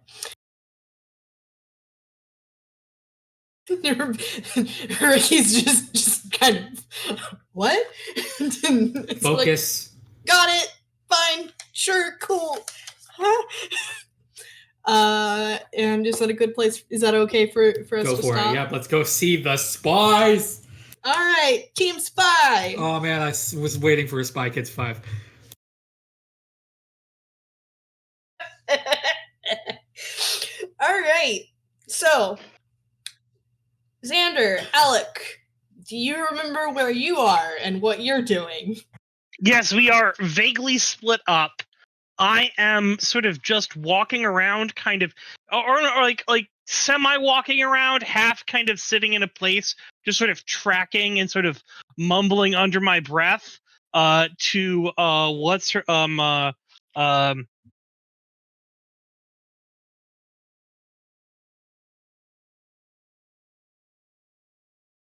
Ricky's just kind of what? It's Focus. like, got it. Fine. Sure. Cool. And is that a good place? Is that okay for us Go to for stop? it. Yep, let's go see the spies. All right, Team Spy. Oh man, I was waiting for a Spy Kids 5. All right. So, Zander, Alec, do you remember where you are and what you're doing? Yes, we are vaguely split up. I am sort of just walking around, kind of, or like semi walking around, half kind of sitting in a place, just sort of tracking and sort of mumbling under my breath. To what's her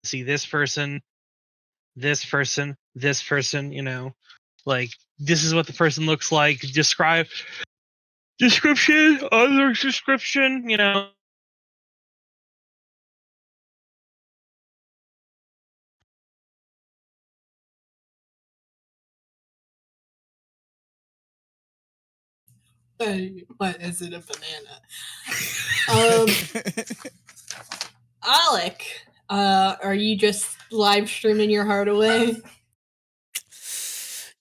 see this person, this person, this person. You know, like this is what the person looks like. Description, other description. You know. What is it, a banana? Alec, are you just live streaming your heart away?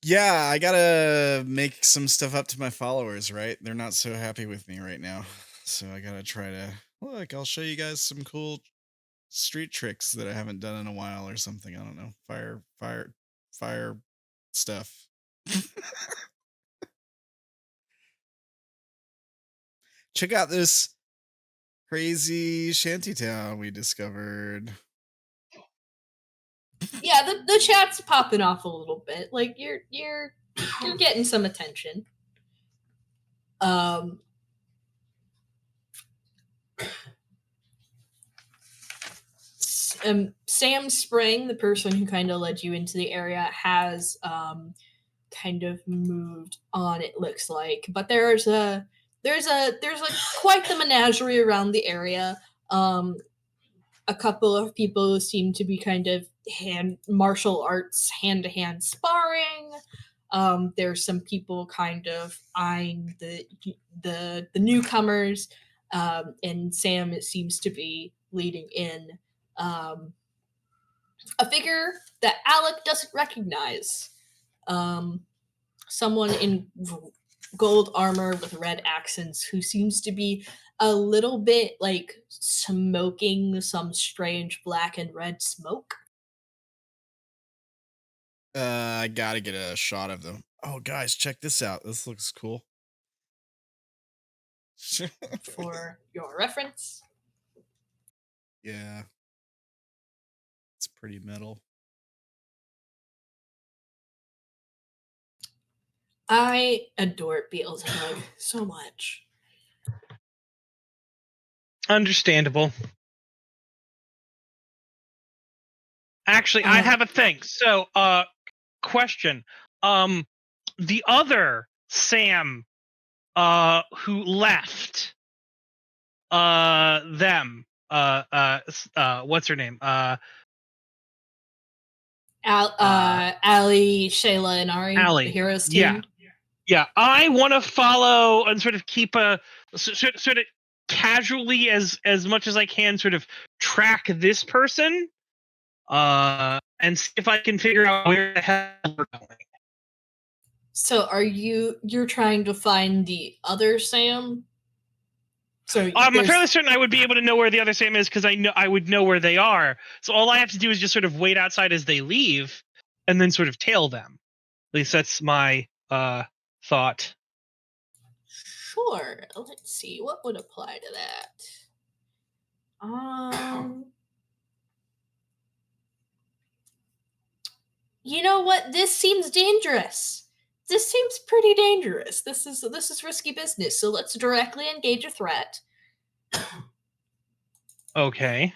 Yeah, I gotta make some stuff up to my followers, right? They're not so happy with me right now. So I gotta try to, look, I'll show you guys some cool street tricks that I haven't done in a while or something. I don't know. Fire stuff. Check out this crazy shantytown we discovered. Yeah, the chat's popping off a little bit. Like you're getting some attention. Sam Spring, the person who kind of led you into the area, has kind of moved on. It looks like, but there's quite the menagerie around the area. A couple of people seem to be kind of martial arts hand-to-hand sparring. There's some people kind of eyeing the newcomers, and Sam, it seems to be leading in a figure that Alec doesn't recognize. Someone in gold armor with red accents who seems to be a little bit like smoking some strange black and red smoke. I gotta get a shot of them. Oh, guys, check this out. This looks cool. For your reference. Yeah. It's pretty metal. I adore Beelzebub so much. Understandable. Actually, I have a thing. So, question. The other Sam, who left, them, what's her name? Allie, Shayla, and Ari, Allie, the heroes team. Yeah, I want to follow and sort of keep a sort of casually as much as I can sort of track this person and see if I can figure out where the hell we're going. So you're trying to find the other Sam? So I'm fairly certain I would be able to know where the other Sam is because I would know where they are. So all I have to do is just sort of wait outside as they leave and then sort of tail them. At least that's my thought. Sure. Let's see what would apply to that. You know what? This seems dangerous. This seems pretty dangerous. This is risky business. So let's directly engage a threat. Okay.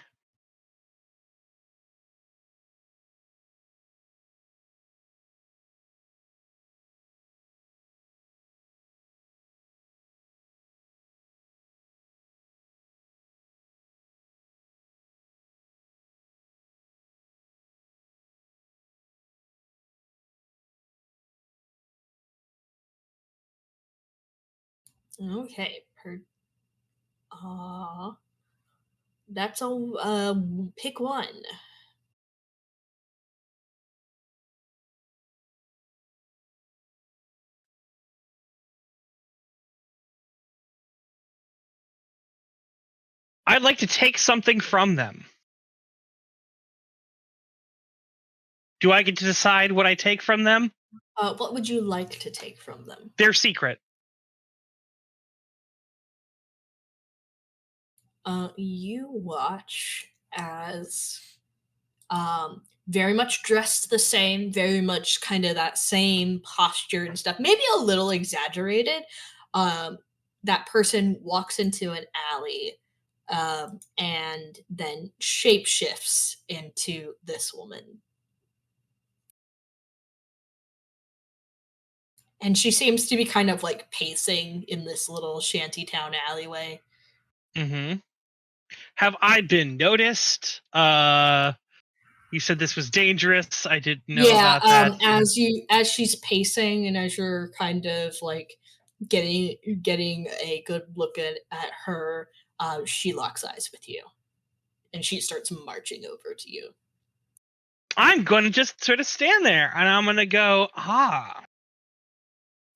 Okay. That's pick one. I'd like to take something from them. Do I get to decide what I take from them? What would you like to take from them? Their secret. You watch as very much dressed the same, very much kind of that same posture and stuff, maybe a little exaggerated. That person walks into an alley and then shapeshifts into this woman. And she seems to be kind of like pacing in this little shantytown alleyway. Mm-hmm. Have I been noticed? You said this was dangerous. I didn't know about that. As she's pacing and as you're kind of like getting a good look at her, she locks eyes with you. And she starts marching over to you. I'm going to just sort of stand there and I'm going to go,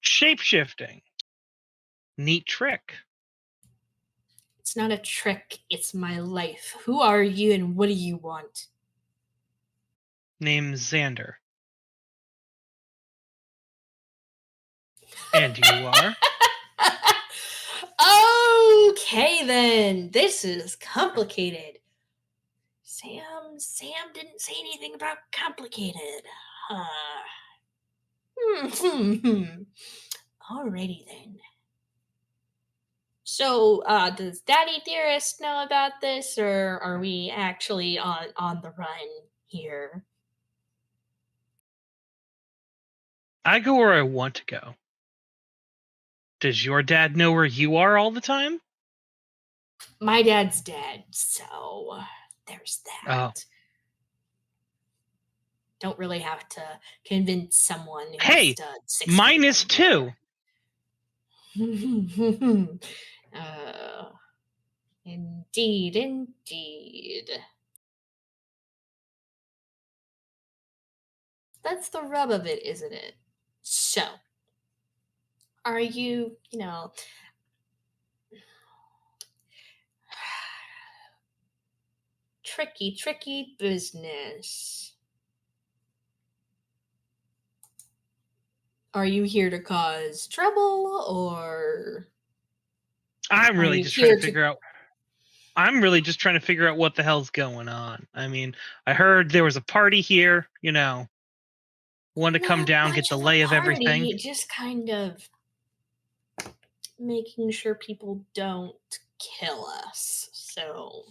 shape-shifting. Neat trick. It's not a trick, it's my life. Who are you and what do you want? Name's Zander. And you are? Okay then. This is complicated. Sam didn't say anything about complicated. Alrighty then. So, does Daddy Dearest know about this, or are we actually on the run here? I go where I want to go. Does your dad know where you are all the time? My dad's dead, so there's that. Oh. Don't really have to convince someone who's Hey, done 6 mine is too. Indeed. That's the rub of it, isn't it? So, are you, tricky business. Are you here to cause trouble, or I'm are really you just trying here to figure out. I'm really just trying to figure out what the hell's going on. I mean, I heard there was a party here, wanted to come down, get the lay of everything. Just kind of making sure people don't kill us. So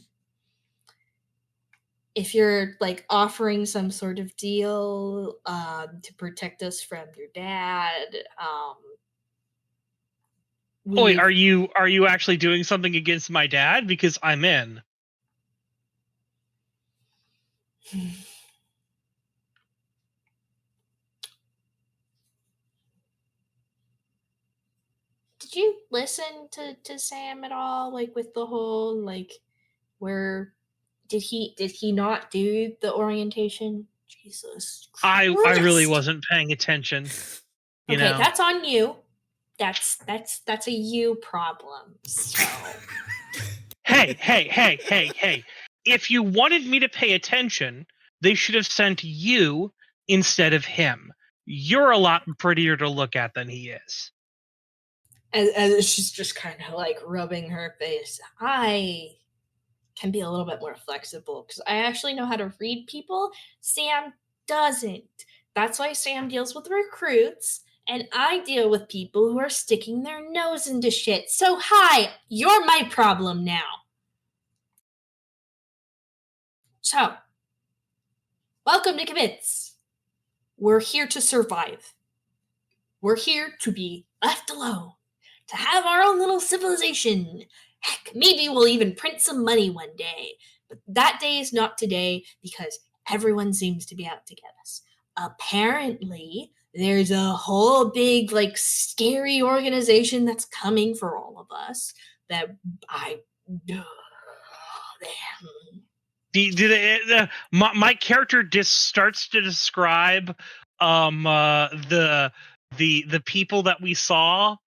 if you're like offering some sort of deal to protect us from your dad, Wait, are you actually doing something against my dad? Because I'm in. you listen to Sam at all? Like with the whole like where did he not do the orientation? Jesus I really Christ. wasn't paying attention. You Okay, know, that's on you. That's a you problem. So hey. If you wanted me to pay attention, they should have sent you instead of him. You're a lot prettier to look at than he is. as she's just kind of like rubbing her face, I can be a little bit more flexible because I actually know how to read people. Sam doesn't. That's why Sam deals with recruits, and I deal with people who are sticking their nose into shit. So, hi, you're my problem now. So, welcome to Commits. We're here to survive. We're here to be left alone, to have our own little civilization. Heck, maybe we'll even print some money one day. But that day is not today because everyone seems to be out to get us. Apparently, there's a whole big, like, scary organization that's coming for all of us that I. My character just starts to describe the people that we saw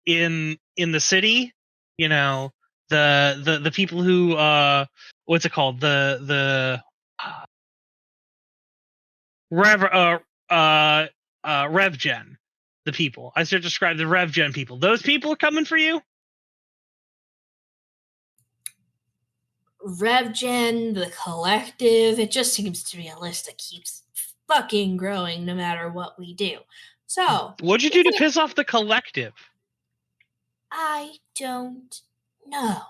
in the city, you know, the people who what's it called, the Rev Gen, the people. I start to describe the Rev Gen people. Those people are coming for you. RevGen, the collective, it just seems to be a list that keeps fucking growing no matter what we do. So, What'd you do to piss off the collective? I don't know.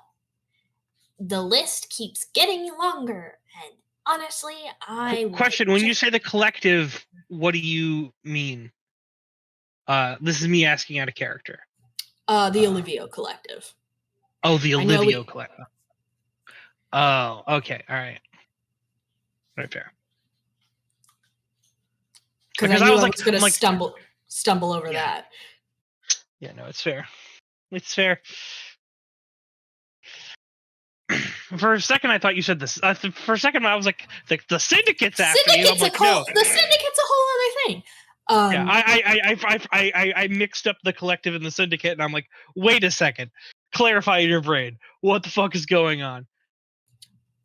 The list keeps getting longer, and honestly, Question: when you say the collective, what do you mean? This is me asking out of character. The Olivio Collective. Oh, the Olivio Collective. Oh, okay, all right. Right, fair. Because I was like, going to stumble over that. Yeah, no, it's fair. It's fair. For a second, I thought you said this. For a second, I was like, the syndicate's after you. I'm like, no. The syndicate's a whole other thing. I mixed up the collective and the syndicate, and I'm like, wait a second. Clarify in your brain. What the fuck is going on?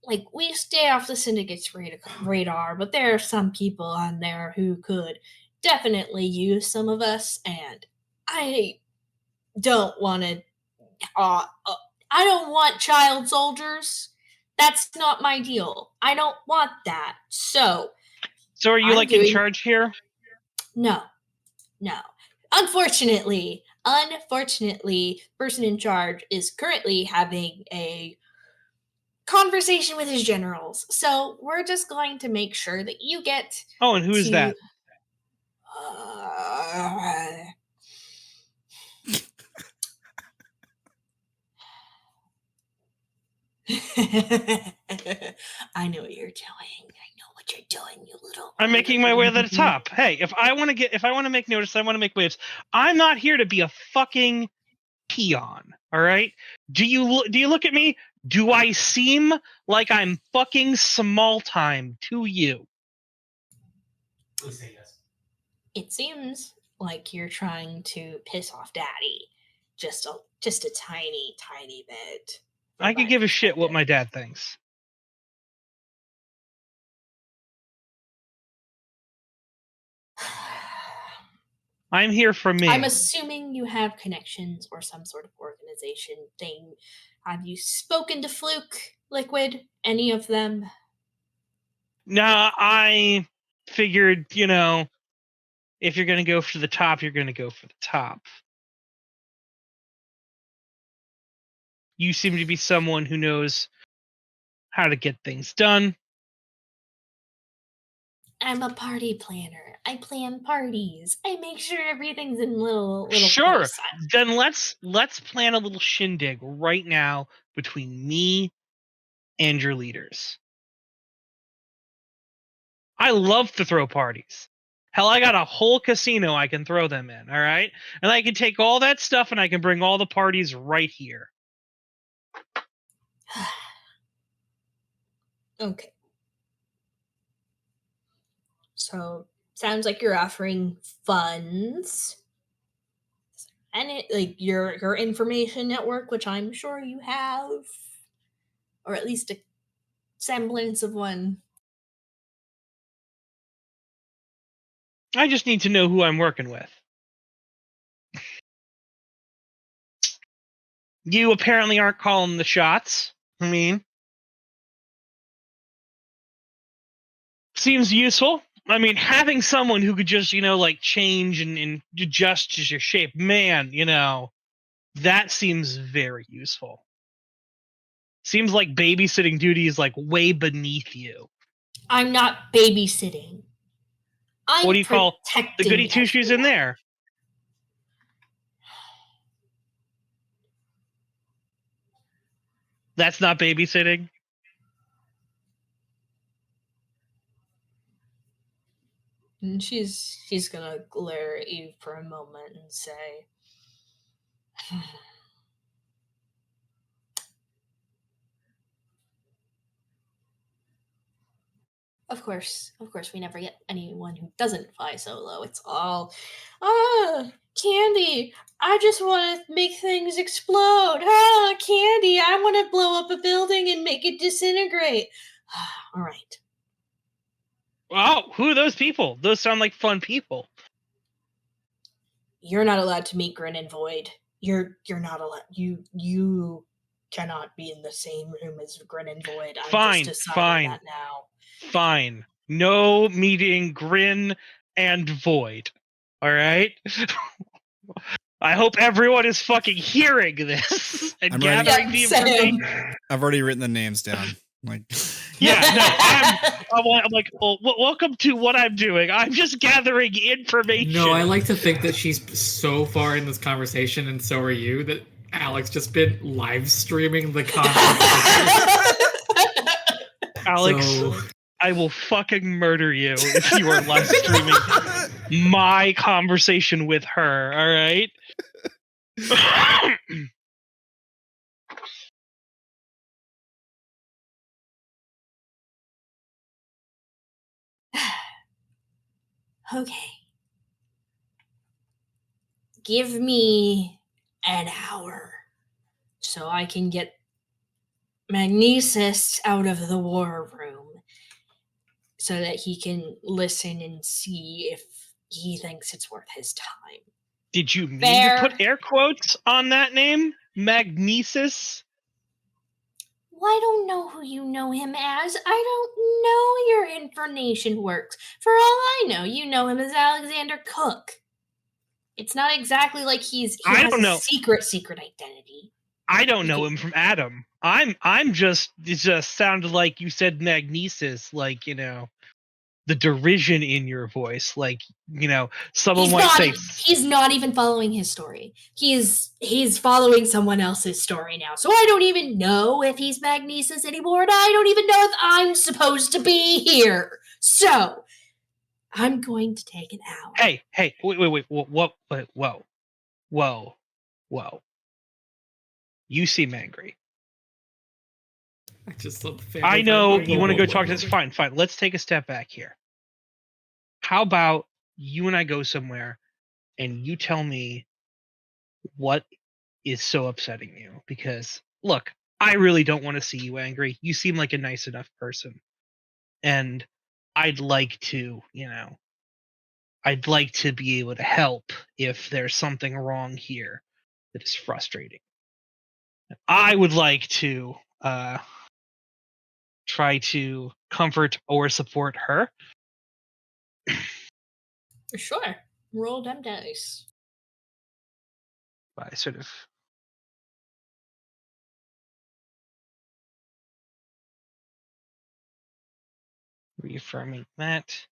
Like, we stay off the syndicate's radar, but there are some people on there who could definitely use some of us, and I don't want to. I don't want child soldiers. That's not my deal. I don't want that. So are you in charge here? No. Unfortunately, person in charge is currently having a conversation with his generals. So we're just going to make sure that you get. Oh, and who is that? I know what you're doing. You little. I'm making my way to the top. Hey, if I want to make notice, I want to make waves. I'm not here to be a fucking peon. All right? Do you look at me? Do I seem like I'm fucking small time to you? Please say yes. It seems like you're trying to piss off Daddy, just a tiny bit. I could give a shit what my dad thinks. I'm here for me. I'm assuming you have connections or some sort of organization thing. Have you spoken to Fluke, Liquid, any of them? No, I figured, if you're going to go for the top, you're going to go for the top. You seem to be someone who knows how to get things done. I'm a party planner. I plan parties. I make sure everything's in little Sure. place. Then let's plan a little shindig right now between me and your leaders. I love to throw parties. Hell, I got a whole casino I can throw them in, all right? And I can take all that stuff and I can bring all the parties right here. Okay. So sounds like you're offering funds. And it like your information network, which I'm sure you have, or at least a semblance of one. I just need to know who I'm working with. You apparently aren't calling the shots. I mean, seems useful. I mean, having someone who could just, like change and adjust to your shape, man, that seems very useful. Seems like babysitting duty is like way beneath you. I'm not babysitting. I'm What do you call the protecting goody two shoes in everyone. there? That's not babysitting. And she's gonna glare at you for a moment and say, of course, we never get anyone who doesn't fly solo. It's all, Candy, I just want to make things explode. Candy, I want to blow up a building and make it disintegrate. All right. Oh, who are those people? Those sound like fun people. You're not allowed to meet Grin and Void. You're not allowed. You cannot be in the same room as Grin and Void. I'm just deciding that now. Fine. No meeting Grin and Void. All right? I hope everyone is fucking hearing this and gathering the information. I've already written the names down. Like, yeah, no, I'm like, well, welcome to what I'm doing. I'm just gathering information. No, I like to think that she's so far in this conversation, and so are you, that Alec's just been live streaming the conversation. Alex, So- I will fucking murder you if you are live streaming my conversation with her, all right? Okay. Give me an hour so I can get Magnesis out of the war room so that he can listen and see if he thinks it's worth his time. Did you mean Fair. to put air quotes on that name? Magnesis? Well, I don't know who you know him as. I don't know your information works. For all I know, you know him as Alexander Cook. It's not exactly like he I has don't a know. secret identity. I don't know him from Adam. I'm just, it just sounded like you said Magnesis, like, the derision in your voice, like, someone might say. He's not even following his story. He's following someone else's story now. So I don't even know if he's Magnesis anymore, and I don't even know if I'm supposed to be here. So I'm going to take an hour. Hey, wait, whoa. You seem angry. I just love the fact I know that- you want to go talk to this. Fine. Let's take a step back here. How about you and I go somewhere and you tell me what is so upsetting you? Because, look, I really don't want to see you angry. You seem like a nice enough person. And I'd like to, I'd like to be able to help if there's something wrong here that is frustrating. I would like to try to comfort or support her. Sure. Roll them dice. By sort of reaffirming that.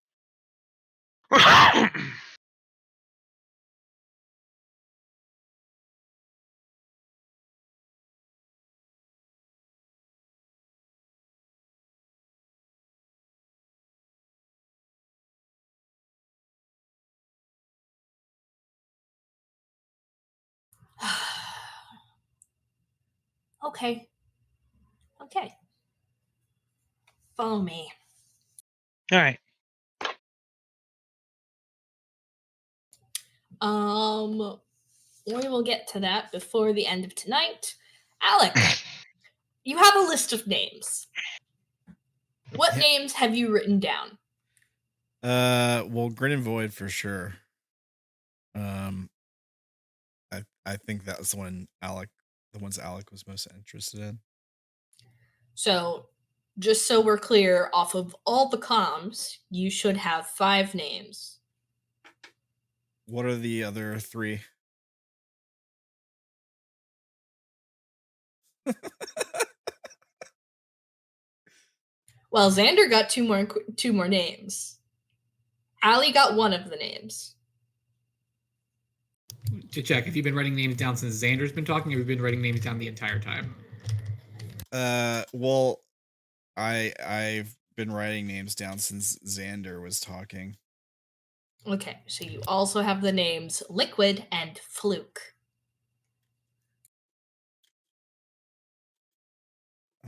Okay. Okay. Follow me. All right. We will get to that before the end of tonight. Alec, you have a list of names. What names have you written down? Well, Grin and Void for sure. I think that was the ones Alec was most interested in. So, just so we're clear, off of all the comms, you should have 5 names. What are the other 3? Well, Zander got two more names. Allie got one of the names. To check, have you been writing names down since Xander's been talking, or have you been writing names down the entire time? Well, I've been writing names down since Zander was talking. Okay, so you also have the names Liquid and Fluke.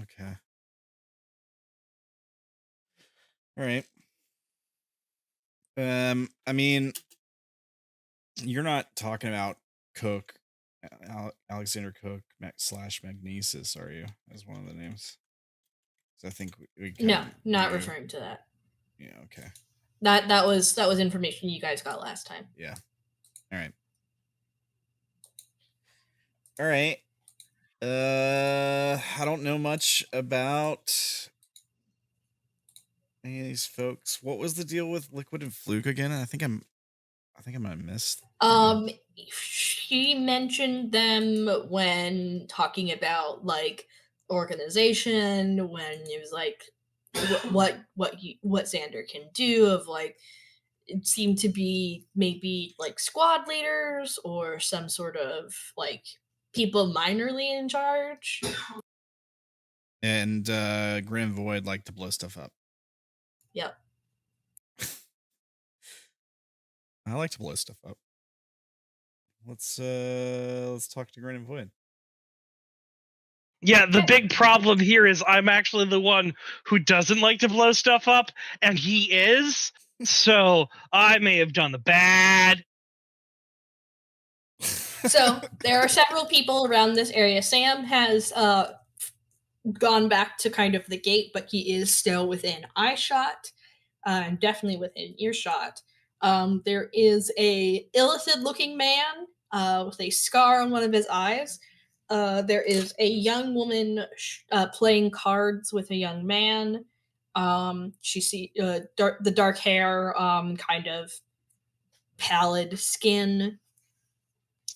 Okay. All right. I mean, you're not talking about Cook, Alexander Cook / Magnesis, are you? As one of the names. So I think we No, not referring to that. Yeah. Okay. That was information you guys got last time. Yeah. All right. All right. I don't know much about any of these folks. What was the deal with Liquid and Fluke again? I think I might have missed. She mentioned them when talking about like organization, when it was like what Xander can do, of like it seemed to be maybe like squad leaders or some sort of like people minorly in charge. And Grim Void like to blow stuff up. Yep. I like to blow stuff up. Let's talk to Grin and Void. Yeah, the big problem here is I'm actually the one who doesn't like to blow stuff up, and he is. So I may have done the bad. So there are several people around this area. Sam has gone back to kind of the gate, but he is still within eye shot, and definitely within earshot. There is a illithid-looking man with a scar on one of his eyes. There is a young woman playing cards with a young man. She see the dark hair, kind of pallid skin.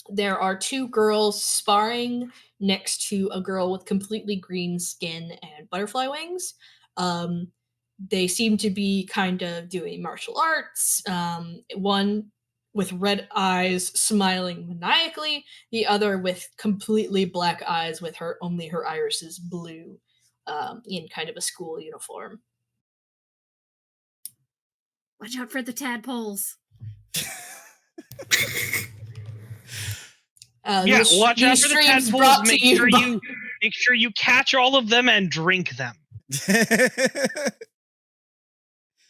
There are 2 girls sparring next to a girl with completely green skin and butterfly wings. They seem to be kind of doing martial arts. One with red eyes smiling maniacally, the other with completely black eyes with only her irises blue, in kind of a school uniform. Watch out for the tadpoles. Yeah, watch out for the tadpoles. Make sure you catch all of them and drink them.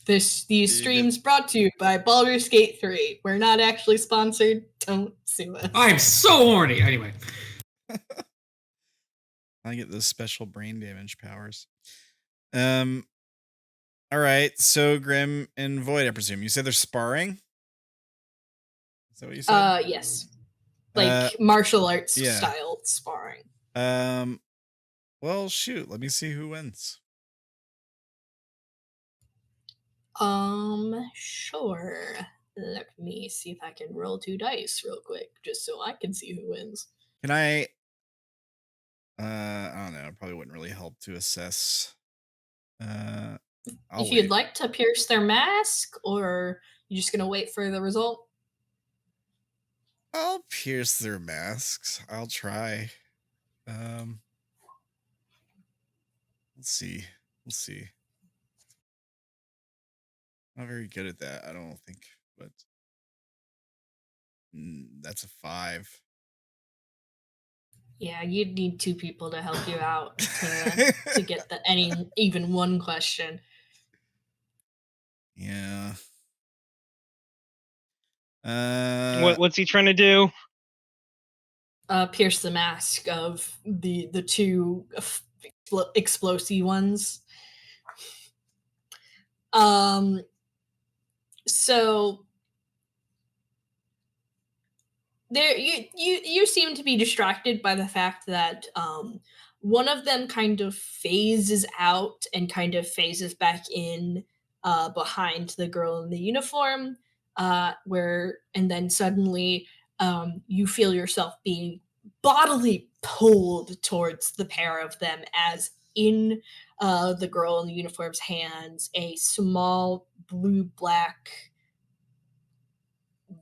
These streams brought to you by Baldur's Gate 3. We're not actually sponsored. Don't sue us. I'm so horny. Anyway. I get those special brain damage powers. All right, so Grim and Void, I presume. You said they're sparring? Is that what you said? Yes. Like martial arts yeah. style sparring. Well, shoot, let me see who wins. Sure. Let me see if I can roll 2 dice real quick, just so I can see who wins. Can I don't know, it probably wouldn't really help to assess. If you'd like to pierce their mask, or you're just gonna wait for the result? I'll pierce their masks. I'll try. Let's see. Not very good at that, I don't think, but that's a 5. Yeah, you'd need 2 people to help you out to get even one question. Yeah. What's he trying to do? Pierce the mask of the 2 explosive ones. So there you seem to be distracted by the fact that one of them kind of phases out and kind of phases back in behind the girl in the uniform, and then suddenly you feel yourself being bodily pulled towards the pair of them as in the girl in the uniform's hands a small blue-black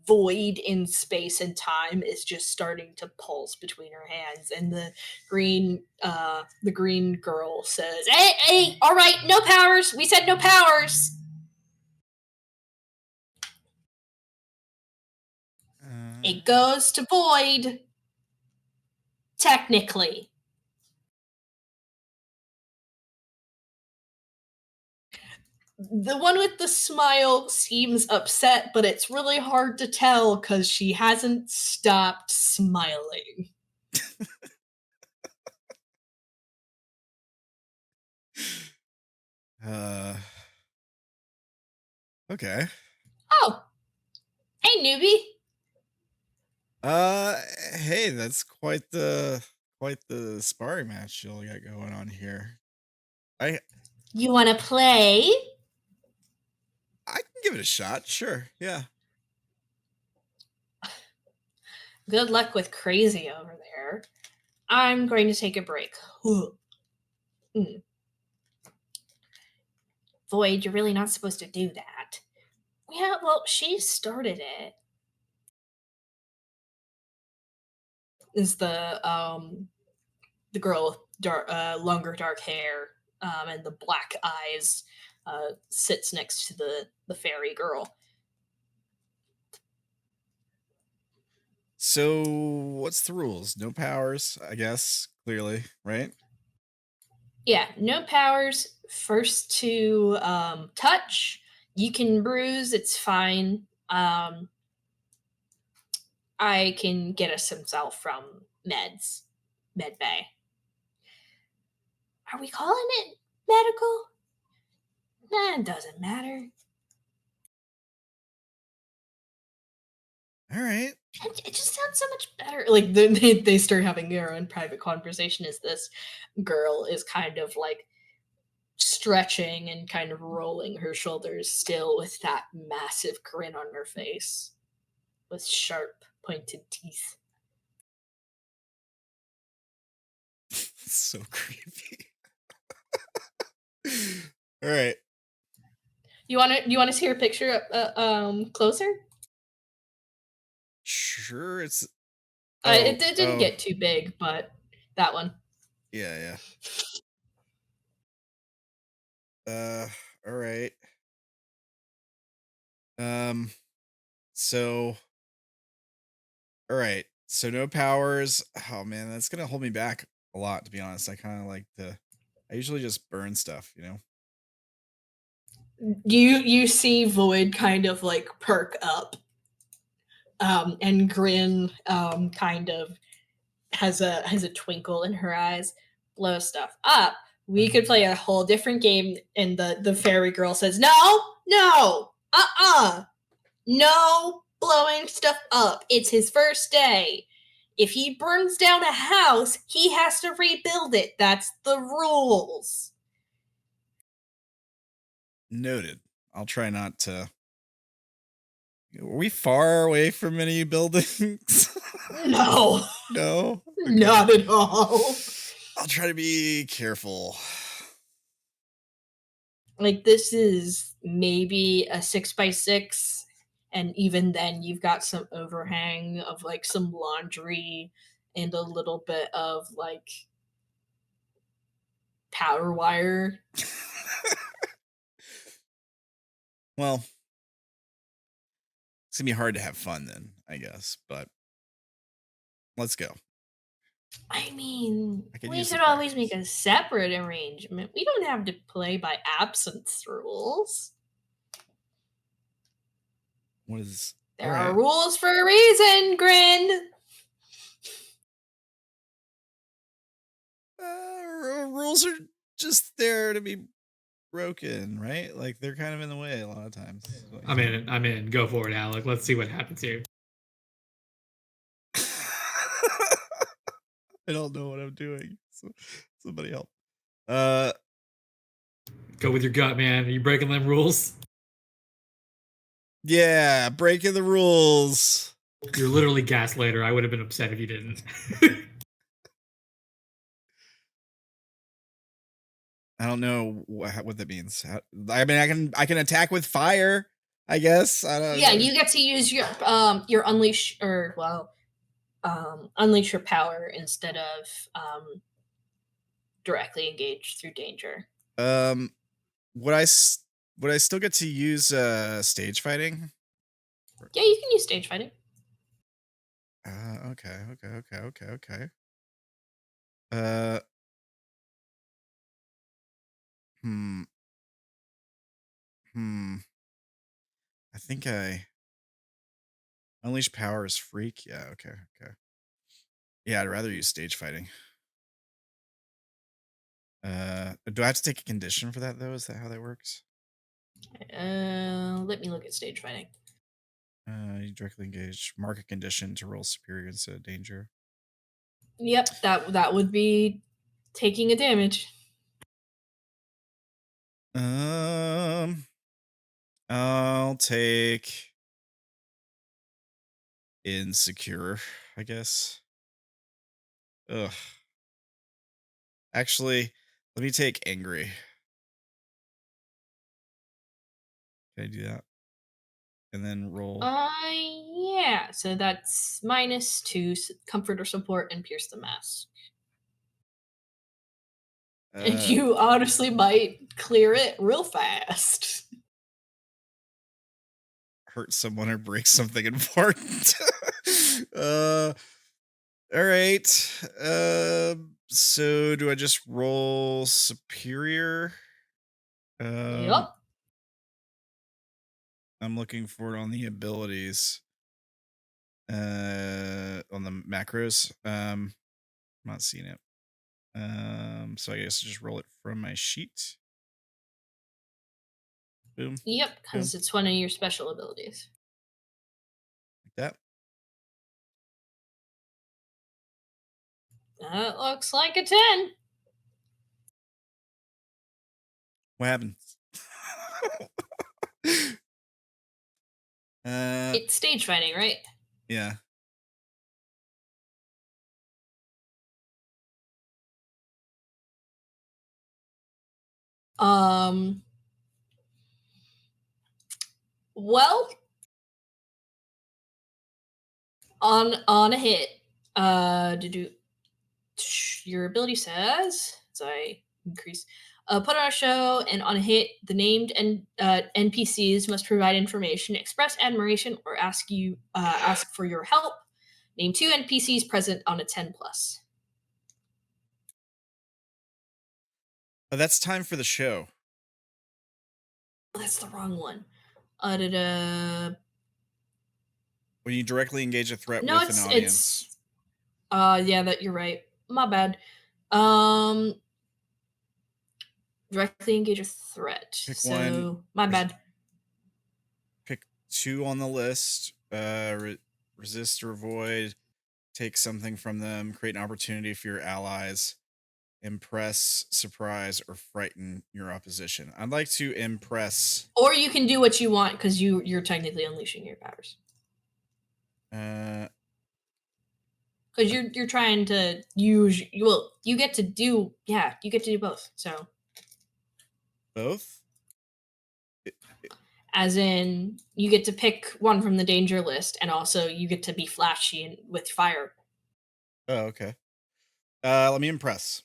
void in space and time is just starting to pulse between her hands, and the green girl says, hey, all right, no powers, we said no powers. It goes to void, technically. The one with the smile seems upset, but it's really hard to tell because she hasn't stopped smiling. Okay. Oh, hey, newbie. Hey, that's quite the sparring match y'all got going on here. You want to play? I can give it a shot, sure. Yeah. Good luck with crazy over there. I'm going to take a break. Void, you're really not supposed to do that. Yeah, well, she started it. Is the girl with longer dark hair and the black eyes sits next to the fairy girl. So, what's the rules? No powers, I guess, clearly, right? Yeah, no powers. First to touch. You can bruise, it's fine. I can get us some self from meds. Med bay. Are we calling it medical? Nah, it doesn't matter. All right. It just sounds so much better. Like they start having their own private conversation as this girl is kind of like stretching and kind of rolling her shoulders still with that massive grin on her face with sharp pointed teeth. So creepy. All right. You want to see her picture closer? Sure, it's It didn't get too big, but that one. Yeah. All right. So all right. So no powers. Oh man, that's gonna hold me back a lot, to be honest. I kind of like I usually just burn stuff, you know. You see Void kind of like perk up and grin, kind of has a twinkle in her eyes, blow stuff up. We could play a whole different game, and the fairy girl says, no, no blowing stuff up. It's his first day. If he burns down a house, he has to rebuild it. That's the rules. Noted. I'll try not to. Are we far away from any buildings? No. No? Okay. Not at all. I'll try to be careful. Like, this is maybe a 6x6, and even then you've got some overhang of like some laundry and a little bit of like power wire. Well, it's gonna be hard to have fun then, I guess, but let's go. I mean, I could we use could the always practice. make a separate arrangement. We don't have to play by absence rules. What is? There All are right. rules for a reason, Grin. Rules are just there to be broken, right? Like they're kind of in the way a lot of times. So, I'm in. I'm in. Go for it, Alec. Let's see what happens here. I don't know what I'm doing. So, somebody help. Go with your gut, man. Are you breaking them rules? Yeah, breaking the rules. You're literally Gaslighter. I would have been upset if you didn't. I don't know what that means. I mean, I can attack with fire. I guess. I don't Yeah, know. you get to use your unleash unleash your power instead of directly engage through danger. Would I still get to use stage fighting? Yeah, you can use stage fighting. Okay. I think unleash power is freak. Yeah. Okay. Yeah, I'd rather use stage fighting. Do I have to take a condition for that though? Is that how that works? Let me look at stage fighting. You directly engage. Mark a condition to roll superior instead of danger. Yep, that would be taking a damage. I'll take insecure, I guess. Ugh. Actually, let me take angry. Can I do that? And then roll. Yeah. So that's -2 comfort or support and pierce the mask. And you honestly might clear it real fast. Hurt someone or break something important. All right. So do I just roll superior? Yep. I'm looking for it on the abilities. On the macros. I'm not seeing it. So I guess I just roll it from my sheet. Boom. Yep, because it's one of your special abilities. Like that. That looks like a 10. What happened? It's stage fighting, right? Yeah. Well, on a hit, your ability says, as I increase, put on a show, and on a hit, the named NPCs must provide information, express admiration, or ask for your help. Name 2 NPCs present on a 10+. Oh, that's time for the show. That's the wrong one. When you directly engage a threat No, with an audience. Yeah, that you're right. My bad. Directly engage a threat. Pick so one. My bad. Pick 2 on the list. Resist or avoid. Take something from them. Create an opportunity for your allies. Impress, surprise, or frighten your opposition. I'd like to impress. Or you can do what you want because you're technically unleashing your powers. Because you're trying to use you get to do both. So Both? as in you get to pick one from the danger list, and also you get to be flashy with fire. Oh, okay. Let me impress.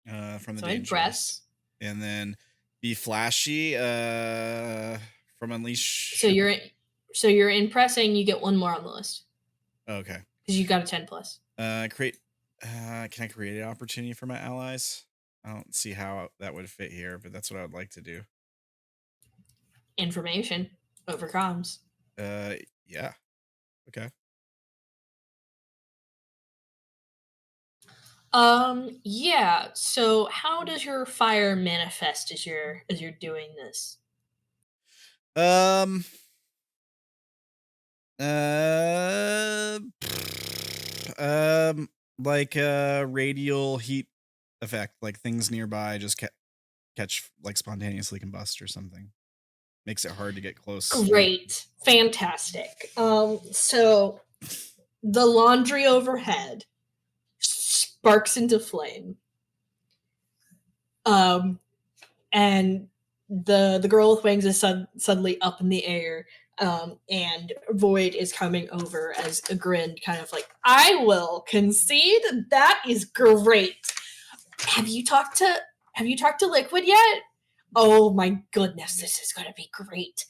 From the So danger impress. list. And then be flashy from unleash. So you're impressing, you get one more on the list. Okay. Because you got a 10+. Create. Can I create an opportunity for my allies? I don't see how that would fit here, but that's what I would like to do. Information over comms. Yeah. Okay. Yeah. So how does your fire manifest as you're doing this? Um. Like radial heat effect, like things nearby just catch like spontaneously combust or something. Makes it hard to get close. Great. Fantastic. So the laundry overhead sparks into flame. And the girl with wings is suddenly up in the air. And Void is coming over as a grin, kind of like, I will concede that is great. Have you talked to Liquid yet? Oh my goodness, this is gonna be great.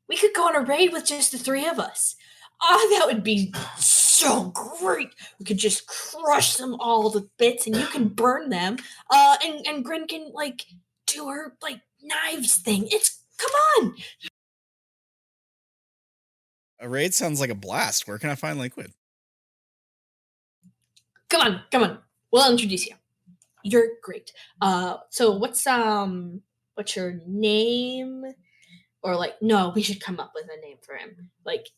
We could go on a raid with just the three of us. Oh, that would be so great. We could just crush them all to bits and you can burn them. And Grin can like do her like knives thing. Come on. A raid sounds like a blast. Where can I find Liquid? Come on. We'll introduce you. You're great. So what's your name? Or like, no, we should come up with a name for him. Like,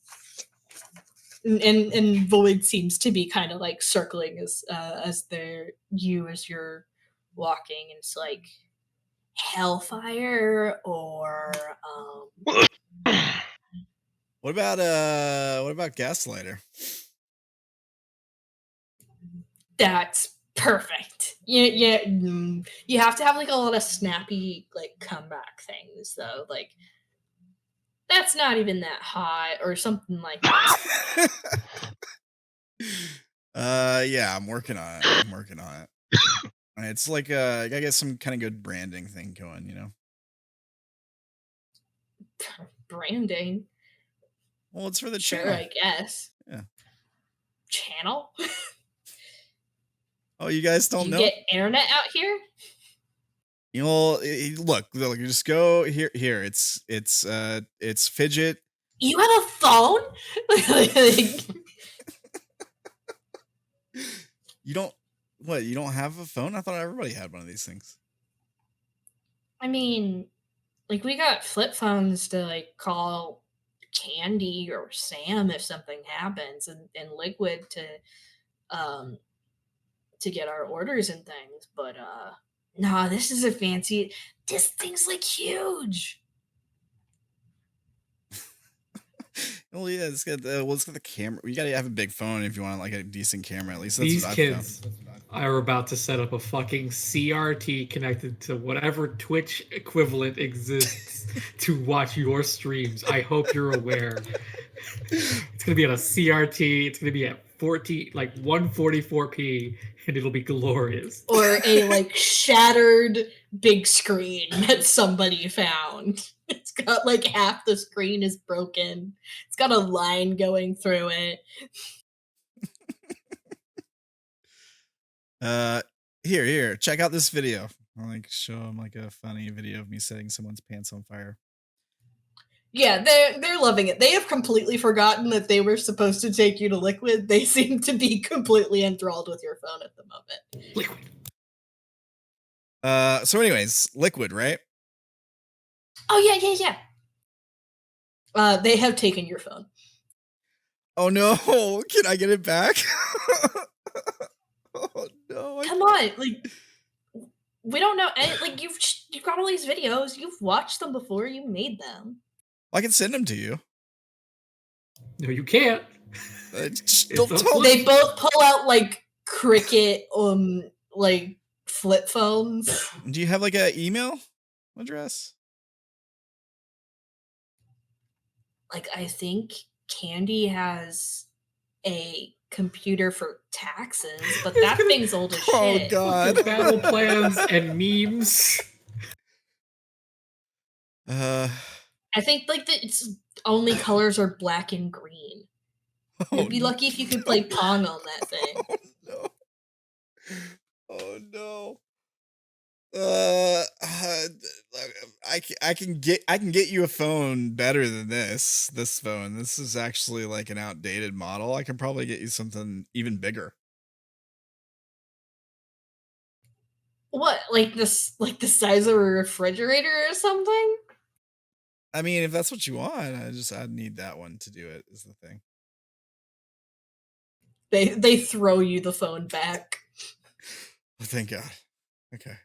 and Void seems to be kind of like circling as you're walking, and it's like Hellfire or What about Gaslighter? That's perfect. Yeah. You have to have like a lot of snappy like comeback things though. Like that's not even that hot or something like that. Yeah, I'm working on it. It's like I gotta get some kind of good branding thing going, you know. Branding. Well, it's for the Sure, channel. I guess. Yeah. Channel? Oh, you guys don't know? You get internet out here? You know, look, you just go here. It's Fidget. You have a phone? You don't have a phone? I thought everybody had one of these things. I mean, like we got flip phones to like call Candy or Sam if something happens, and Liquid to get our orders and things. But nah, this is a fancy. This thing's like huge. Well, yeah, it's got the camera. You gotta have a big phone if you want like a decent camera. At least that's These what I've kids found. are about to set up a fucking CRT connected to whatever Twitch equivalent exists to watch your streams. I hope you're aware. It's gonna be on a CRT. It's gonna be at 144p, and it'll be glorious. Or a like shattered big screen that somebody found. It's got like half the screen is broken. It's got a line going through it. Here, check out this video. I'll like show them like a funny video of me setting someone's pants on fire. Yeah, they're loving it. They have completely forgotten that they were supposed to take you to Liquid. They seem to be completely enthralled with your phone at the moment. Liquid. So anyways, Liquid, right? Oh yeah. They have taken your phone. Oh no, can I get it back? Oh no. Come on, like we don't know. Like you've got all these videos. You've watched them before. You made them. I can send them to you. No, you can't. Don't tell They both pull out like Cricket like flip phones. Do you have like an email address? Like I think Candy has a computer for taxes, but that thing's old as shit. Oh god. Battle plans and memes. I think like its only colors are black and green. You'd be lucky if you could play Pong on that thing. Oh no. Oh no. I can get you a phone better than this phone. This is actually like an outdated model. I can probably get you something even bigger. What, like this, like the size of a refrigerator or something? I mean, if that's what you want, I'd need that one to do it, is the thing. They throw you the phone back. Oh, thank God. Okay.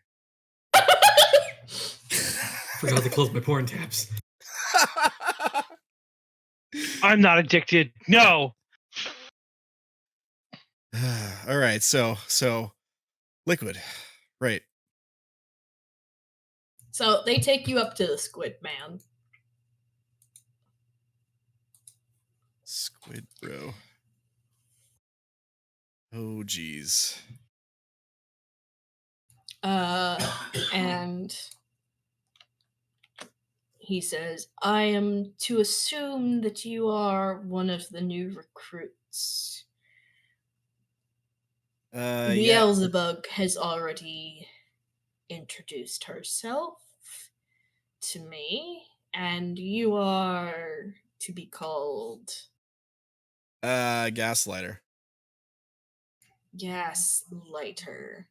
Forgot to close my porn tabs. I'm not addicted. No. All right, so liquid, right? So they take you up to the Squid Man. Squid bro. Oh geez. And he says, I am to assume that you are one of the new recruits. Yeah. Beelzebub has already introduced herself to me, and you are to be called Gaslighter. Gaslighter.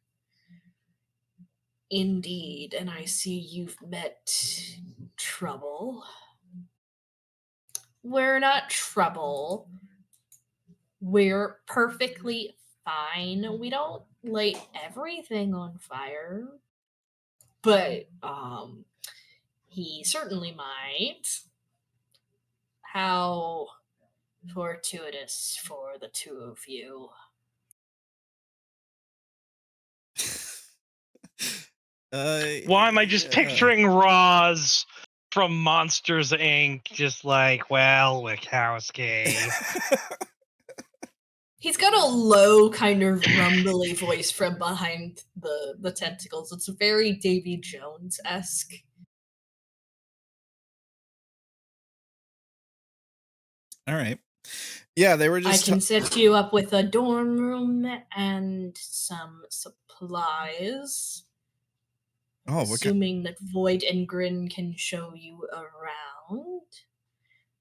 Indeed, and I see you've met trouble. We're not trouble. We're perfectly fine. We don't light everything on fire. But he certainly might. How fortuitous for the two of you. Why am I just picturing Roz from Monsters Inc. Just like, well, Wachowski. He's got a low, kind of rumbly voice from behind the tentacles. It's very Davy Jones-esque. All right. Yeah, they were just. I can set you up with a dorm room and some supplies. Oh, assuming that Void and Grin can show you around.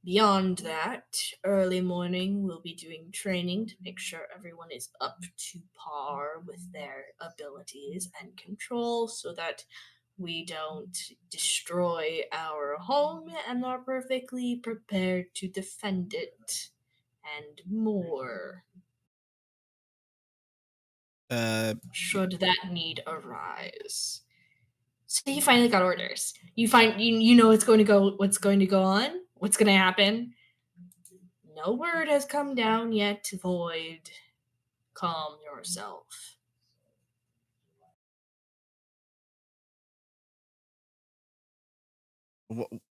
Beyond that, early morning we'll be doing training to make sure everyone is up to par with their abilities and control so that we don't destroy our home and are perfectly prepared to defend it and more. Should that need arise. So you finally got orders. You know what's going to go on, what's going to happen. No word has come down yet, Void. Calm yourself.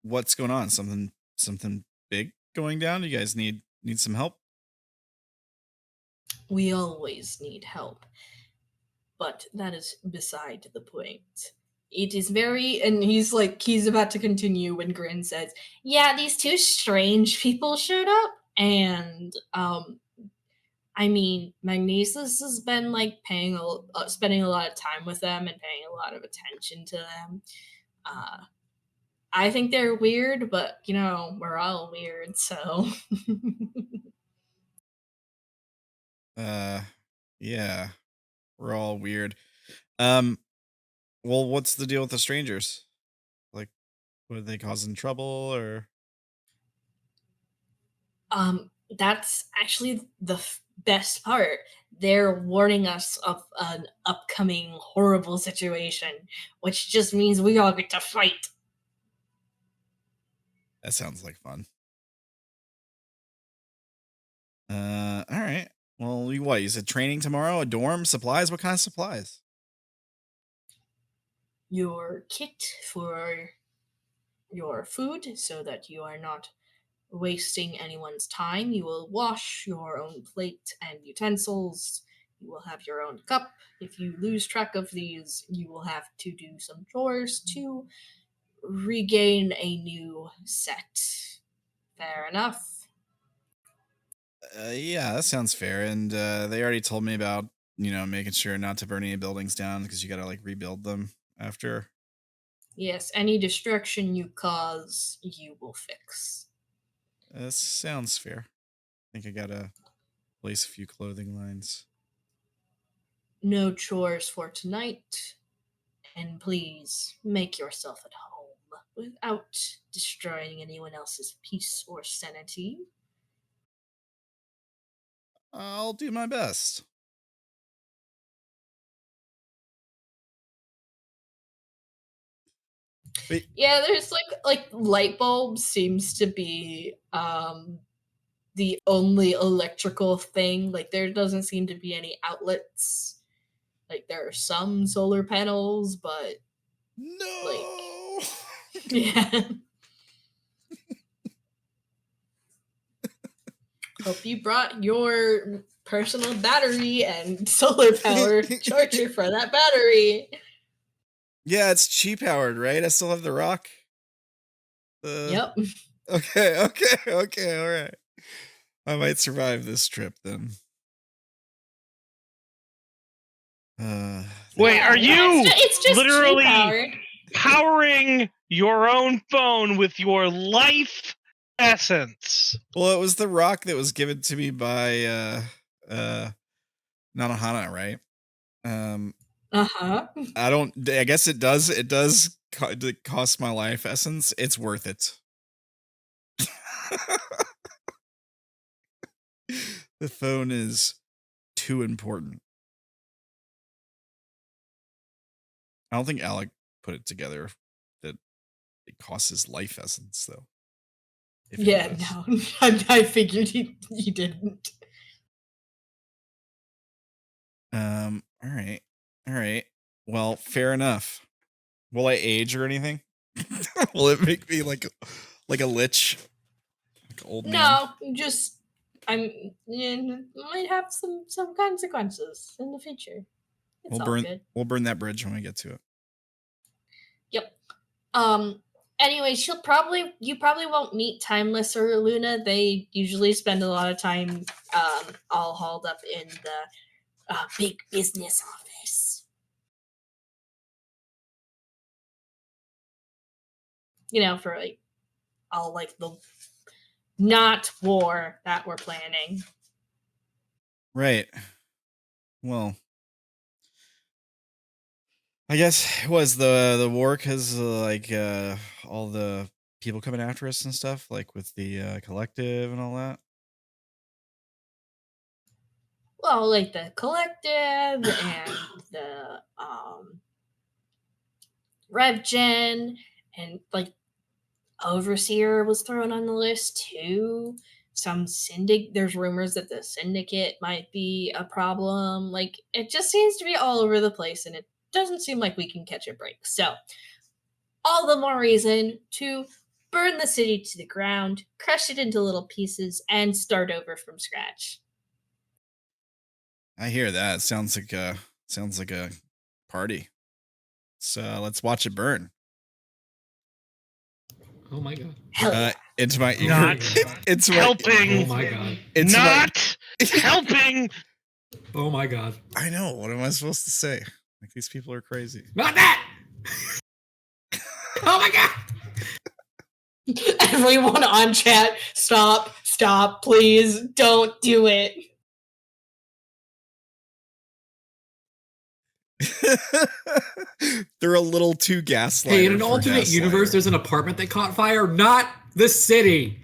What's going on? Something big going down? You guys need some help? We always need help. But that is beside the point. It is very, and he's about to continue when Grin says, yeah, these two strange people showed up, and I mean, Magnesis has been spending a lot of time with them and paying a lot of attention to them. I think they're weird, but we're all weird, so. Yeah, we're all weird. Well, what's the deal with the strangers? Like, were they causing trouble or? That's actually the best part. They're warning us of an upcoming horrible situation, which just means we all get to fight. That sounds like fun. All right. Well, you said training tomorrow, a dorm, supplies? What kind of supplies? Your kit for your food so that you are not wasting anyone's time. You will wash your own plate and utensils. You will have your own cup. If you lose track of these, you will have to do some chores to regain a new set. Fair enough. Yeah, that sounds fair. And they already told me about, making sure not to burn any buildings down because you got to like rebuild them after. Yes, any destruction you cause, you will fix. That sounds fair. I think I got to place a few clothing lines. No chores for tonight. And please make yourself at home without destroying anyone else's peace or sanity. I'll do my best. Wait, Yeah, there's like light bulbs seems to be the only electrical thing. Like there doesn't seem to be any outlets. Like there are some solar panels, but no. yeah. Hope you brought your personal battery and solar power charger for that battery. Yeah, it's chi powered, right? I still have the rock. Yep. Okay, all right. I might survive this trip then. Wait, are you it's just literally chi-powered. powering your own phone with your life essence? Well, it was the rock that was given to me by Nanahana, right? Uh-huh. I guess it does cost my life essence. It's worth it. The phone is too important. I don't think Alec put it together that it costs his life essence, though. Yeah, no. I figured he didn't. All right. Well, fair enough. Will I age or anything? Will it make me like a lich? Like an old man? No, just might have some consequences in the future. It's all good. We'll burn that bridge when we get to it. Yep. Anyway, you probably won't meet Timeless or Luna. They usually spend a lot of time all hauled up in the big business office. For all the not war that we're planning. Right. Well, I guess it was the war because all the people coming after us and stuff, like with the collective and all that. Well, like the collective and the RevGen and Overseer was thrown on the list too. There's rumors that the syndicate might be a problem. It just seems to be all over the place and it doesn't seem like we can catch a break. So, all the more reason to burn the city to the ground, crush it into little pieces, and start over from scratch. I hear that. Sounds like a party. So let's watch it burn. Oh my god. Hell yeah. Into my ear. Not it's helping. Oh my god. It's not helping. Oh my god. I know. What am I supposed to say? Like, these people are crazy. Not that! Oh my god! Everyone on chat, stop, please, don't do it. They're a little too gaslighter. Hey, in an alternate universe, there's an apartment that caught fire, not the city.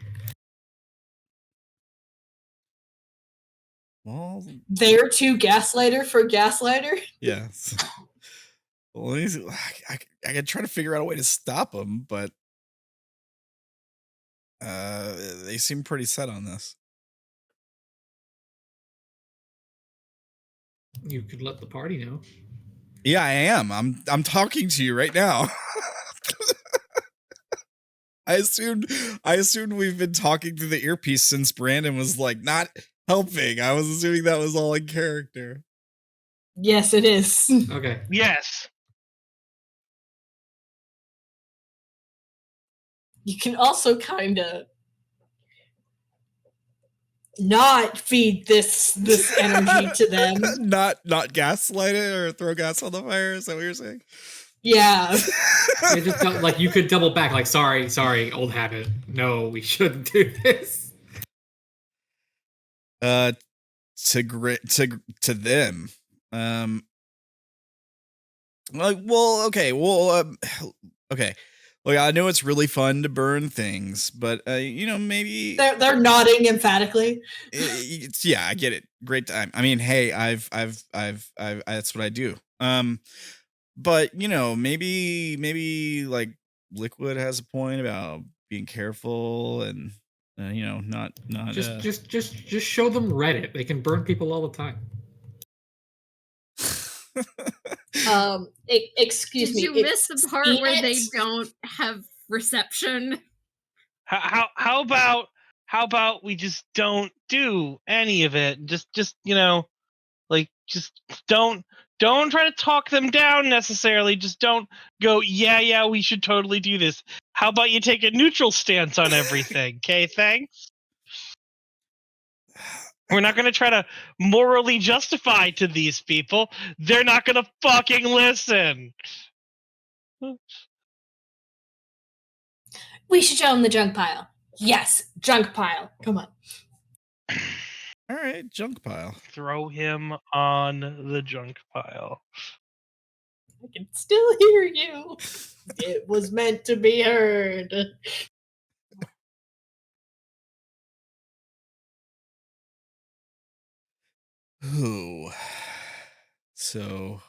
Well, They're too gaslighter for gaslighter? yes. Well, I could try to figure out a way to stop them, but they seem pretty set on this. You could let the party know. Yeah, I am. I'm talking to you right now. I assumed we've been talking through the earpiece since Brandon was like not helping. I was assuming that was all in character. Yes, it is. Okay. Yes. You can also kind of not feed this energy to them. not gaslight it or throw gas on the fire. Is that what you're saying? Yeah. It just like you could double back, like sorry, old habit. No, we shouldn't do this. To them. Okay. Look, I know it's really fun to burn things, but maybe they're nodding emphatically. Yeah, I get it. Great time. I mean, hey, I've that's what I do. But maybe like Liquid has a point about being careful and not just show them Reddit. They can burn people all the time. Excuse me. Did you miss the part where they don't have reception? How about we just don't do any of it? Just don't try to talk them down necessarily. Just don't go, yeah, we should totally do this. How about you take a neutral stance on everything? Okay, thanks. We're not going to try to morally justify to these people. They're not going to fucking listen. We should show them the junk pile. Yes, junk pile. Come on. All right, junk pile. Throw him on the junk pile. I can still hear you. It was meant to be heard. Ooh. So,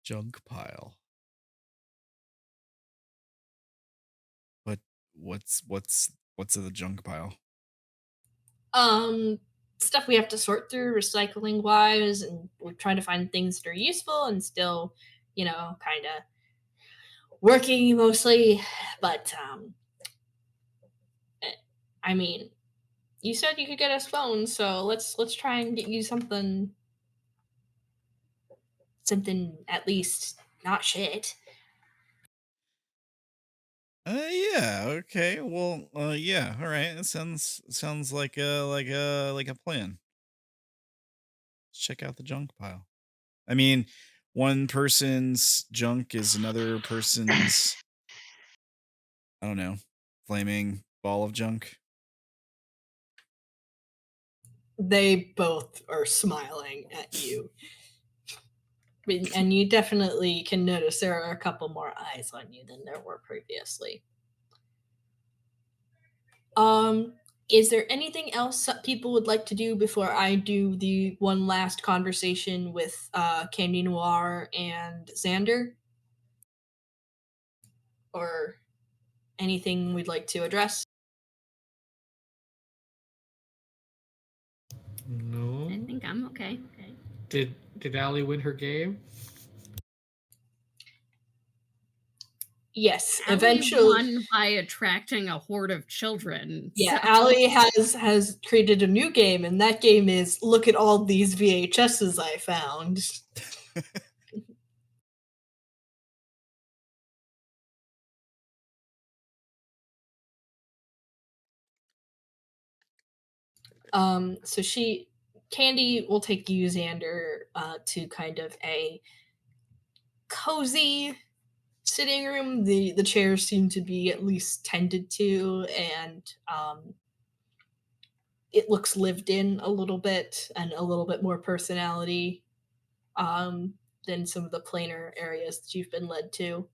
junk pile. But what's in the junk pile? Stuff we have to sort through recycling wise, and we're trying to find things that are useful and still, kind of working mostly. But I mean, you said you could get us phones, so let's try and get you something at least not shit. Yeah, okay. Well, yeah, all right. It sounds like a plan. Let's check out the junk pile. I mean, one person's junk is another person's I don't know, flaming ball of junk. They both are smiling at you. And you definitely can notice there are a couple more eyes on you than there were previously. Is there anything else people would like to do before I do the one last conversation with Candy Noir and Zander? Or anything we'd like to address? No. I think I'm okay. Did Allie win her game? Yes, Allie eventually won by attracting a horde of children. Yeah, so- Allie has created a new game, and that game is look at all these VHSs I found. So Candy will take you, Zander, to kind of a cozy sitting room. The chairs seem to be at least tended to, and it looks lived in a little bit and a little bit more personality than some of the plainer areas that you've been led to.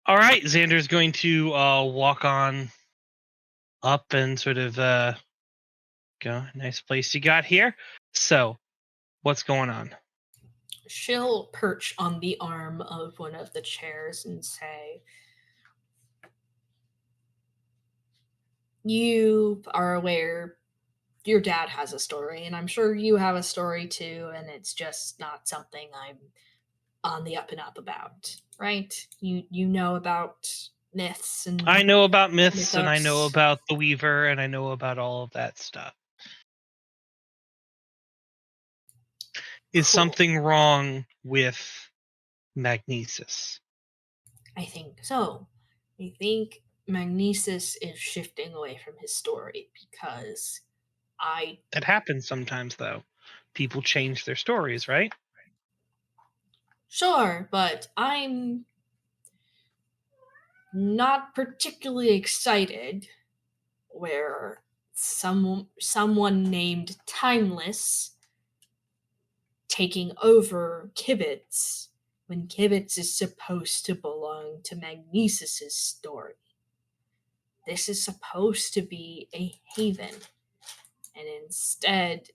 All right, Xander's going to walk on up and sort of go. Nice place you got here. So, what's going on? She'll perch on the arm of one of the chairs and say, "You are aware your dad has a story, and I'm sure you have a story too, and it's just not something I'm on the up and up about, right? You know about myths and I know about myths, mythos. and I know about the Weaver, and I know about all of that stuff. Is Cool. something wrong with magnesis? I think so. I think Magnesis is shifting away from his story because That happens sometimes, though. People change their stories, right? Sure, but I'm not particularly excited where someone named Timeless taking over Kibitz when Kibitz is supposed to belong to Magnesis's story. This is supposed to be a haven, and instead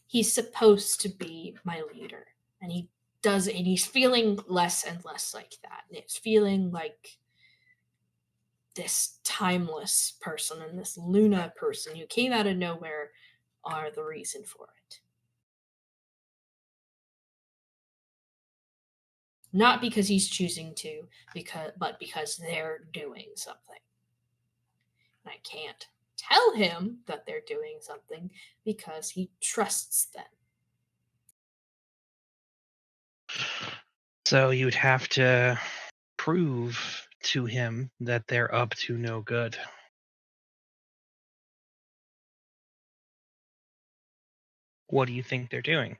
he's supposed to be my leader, and he's feeling less and less like that, and it's feeling like this Timeless person and this Luna person who came out of nowhere are the reason for it. Not because he's choosing to, but because they're doing something. And I can't tell him that they're doing something because he trusts them. So you'd have to prove to him that they're up to no good. What do you think they're doing?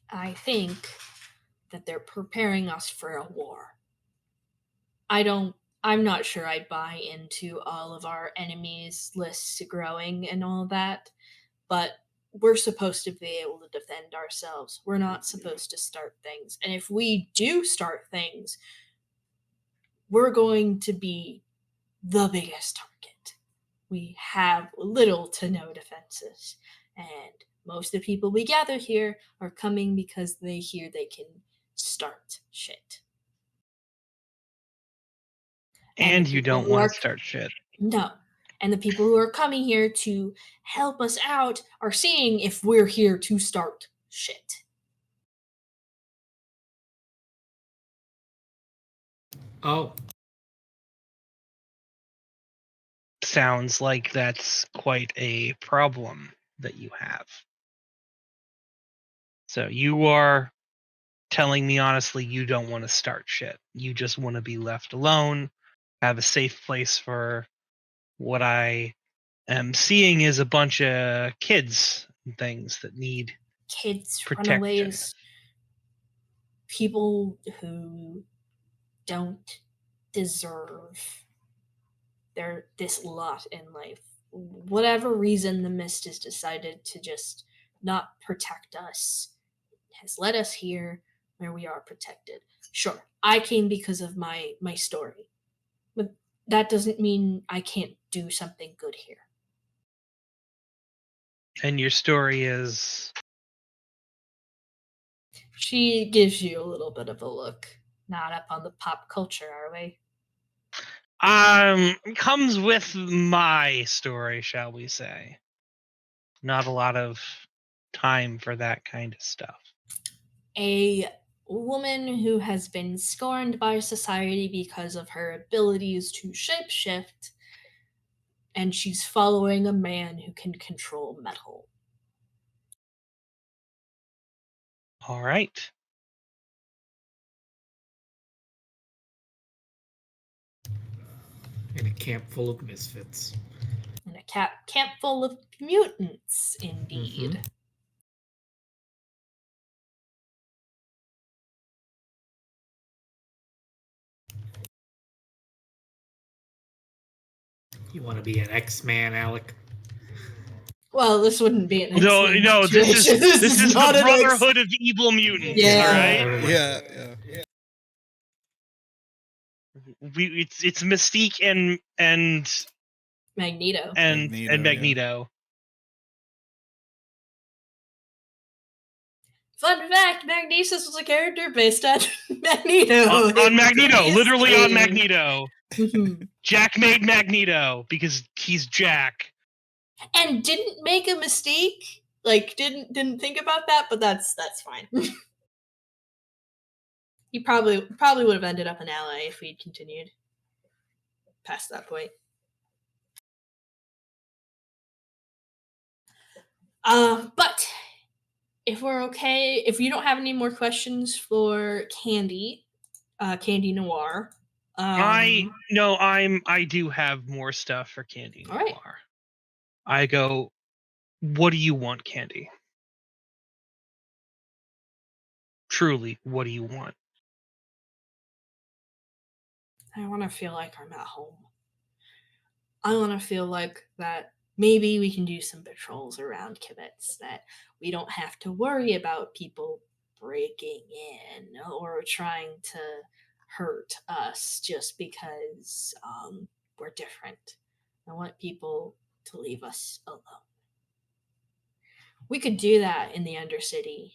I think that they're preparing us for a war. I'm not sure I buy into all of our enemies lists growing and all that, but we're supposed to be able to defend ourselves. We're not supposed to start things. And if we do start things, we're going to be the biggest target. We have little to no defenses. And most of the people we gather here are coming because they hear they can start shit. And the you people don't who want are- to start shit. No. And the people who are coming here to help us out are seeing if we're here to start shit. Oh, Sounds like that's quite a problem that you have. So you are telling me honestly you don't want to start shit. You just want to be left alone, have a safe place for what I am seeing is a bunch of kids and things that need Kids, protection. runaways, people who don't deserve this lot in life. Whatever reason the Mist has decided to just not protect us has led us here where we are protected. Sure, I came because of my story, but that doesn't mean I can't do something good here. And your story is She gives you a little bit of a look. Not up on the pop culture, are we? comes with my story, shall we say. Not a lot of time for that kind of stuff. A woman who has been scorned by society because of her abilities to shapeshift, and she's following a man who can control metal. All right. in a camp full of misfits. In a camp full of mutants, indeed. Mhm. You want to be an X-Man, Alec? Well, this wouldn't be an No, X-Men no, this situation. is the not an X- Brotherhood of Evil Mutants. Yeah. All right. everybody. Yeah. It's Mystique and Magneto. Magneto. Fun fact, Magnesis was a character based on Magneto. On Magneto, Previous literally on game. Magneto. Mhm. Jack made Magneto because he's Jack. And didn't make a mistake. Like didn't think about that, but that's fine. He probably would have ended up an ally if we'd continued. past that point. But if we're okay, if you don't have any more questions for Candy, Candy Noir, I do have more stuff for Candy All Noir. right. I go, what do you want, Candy? Truly, what do you want? I want to feel like I'm at home. I want to feel like that maybe we can do some patrols around Kibitz, that we don't have to worry about people breaking in or trying to hurt us just because we're different. I want people to leave us alone. We could do that in the Undercity,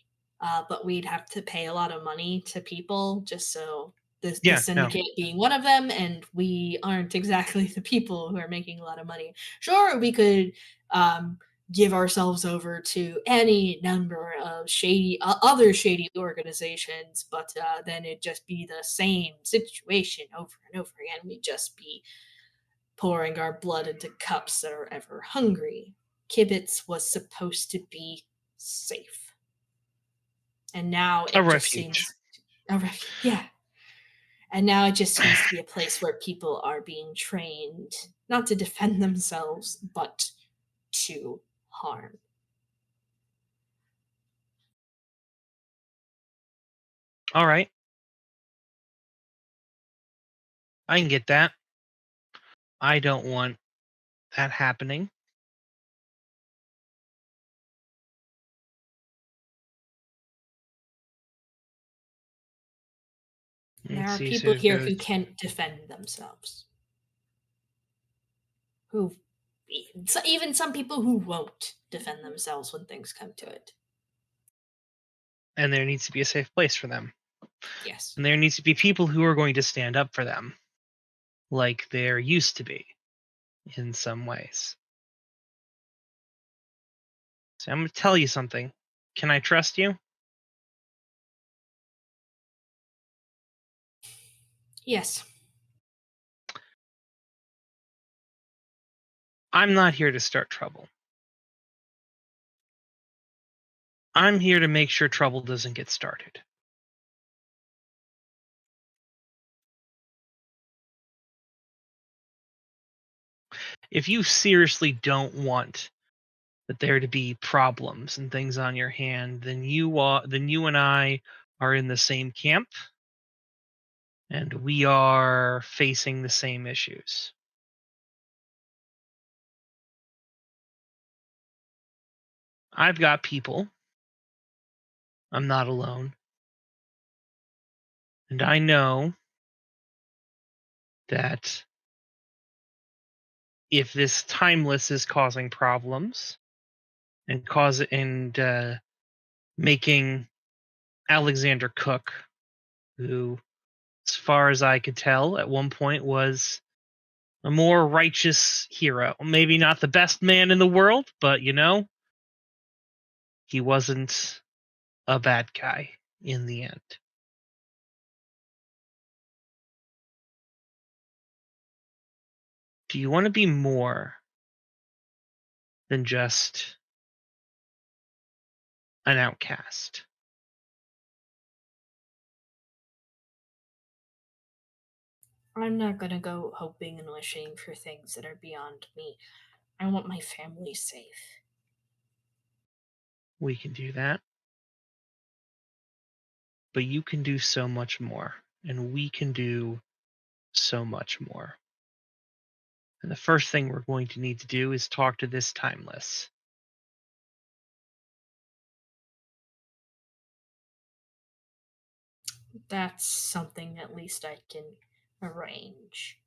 but we'd have to pay a lot of money to people just so the syndicate being one of them, and we aren't exactly the people who are making a lot of money. Sure, we could give ourselves over to any number of other shady organizations, but then it'd just be the same situation over and over again. We'd just be pouring our blood into cups that are ever hungry. Kibitz was supposed to be safe, and now it just seems yeah. And now it just seems to be a place where people are being trained not to defend themselves, but to harm. All right. I can get that. I don't want that happening. There are people here who can't defend themselves. Even some people who won't defend themselves when things come to it. And there needs to be a safe place for them. Yes. And there needs to be people who are going to stand up for them, like there used to be in some ways. So I'm going to tell you something. Can I trust you? Yes. I'm not here to start trouble. I'm here to make sure trouble doesn't get started. If you seriously don't want that there to be problems and things on your hand, then you and I are in the same camp, and we are facing the same issues. I've got people. I'm not alone. And I know that if this timeless is causing problems and making Alexander Cook, who, as far as I could tell, at one point was a more righteous hero. Maybe not the best man in the world, but he wasn't a bad guy in the end. Do you want to be more than just an outcast? I'm not gonna go hoping and wishing for things that are beyond me. I want my family safe. We can do that. But you can do so much more, and we can do so much more. And the first thing we're going to need to do is talk to this timeless. That's something at least I can arrange.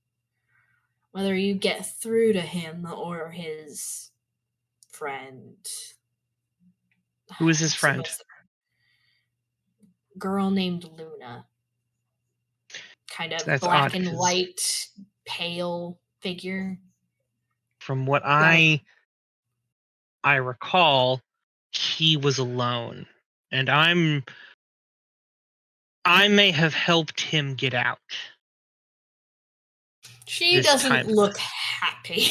Whether you get through to him or his friend. Who is his friend? Girl named Luna. Kind of That's black odd, and white, pale figure. From what I recall, he was alone. And I may have helped him get out. She this doesn't time. look happy.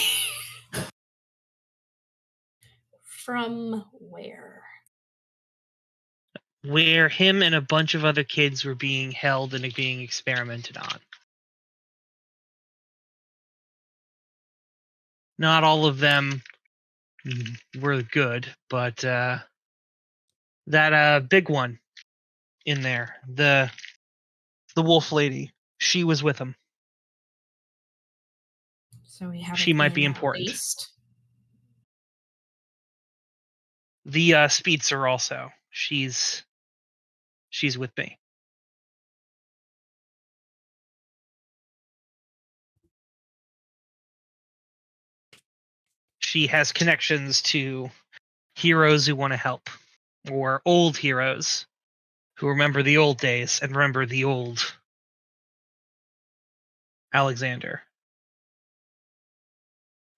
From where? Where him and a bunch of other kids were being held and being experimented on. Not all of them were good, but that big one in there, the wolf lady, she was with him. So we have She an might be in important. at least. The Speetzer also. She's with me. She has connections to heroes who want to help, or old heroes who remember the old days and remember the old Alexander,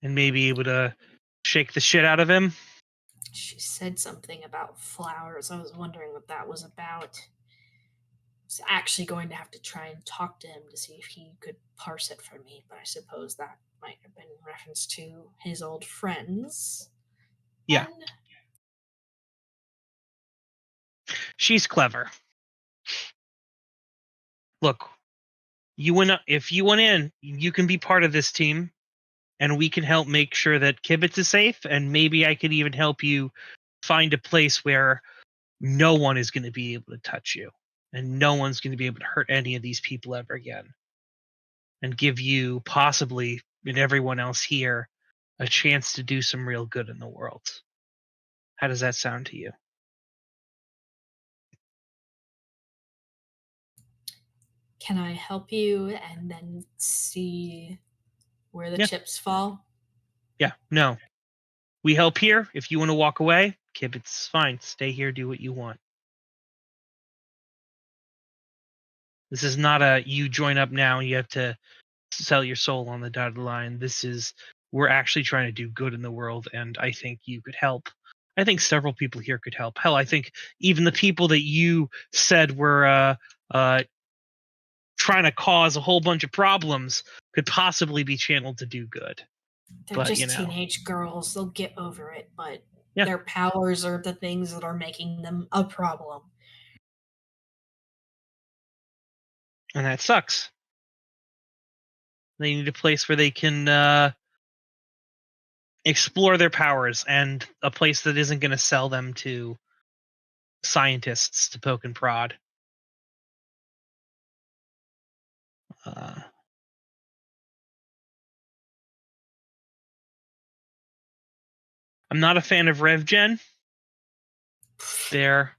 and may be able to shake the shit out of him. She said something about flowers. I was wondering what that was about. I was actually going to have to try and talk to him to see if he could parse it for me, but I suppose that might have been in reference to his old friends. Yeah. And She's clever. Look, if you went in, you can be part of this team, and we can help make sure that Kibitz is safe, and maybe I could even help you find a place where no one is going to be able to touch you, and no one's going to be able to hurt any of these people ever again, and give you, possibly, and everyone else here, a chance to do some real good in the world. How does that sound to you? can I help you and then see where the Yeah. chips fall? Yeah, no. We help here. If you want to walk away, Kibitz, fine. Stay here, do what you want. This is not a you join up now and you have to sell your soul on the dotted line. This is, we're actually trying to do good in the world, and I think you could help. I think several people here could help. Hell, I think even the people that you said were trying to cause a whole bunch of problems could possibly be channeled to do good. They're But, just teenage girls. They'll get over it, but Yeah. their powers are the things that are making them a problem. And that sucks. They need a place where they can explore their powers, and a place that isn't going to sell them to scientists to poke and prod. I'm not a fan of RevGen. They're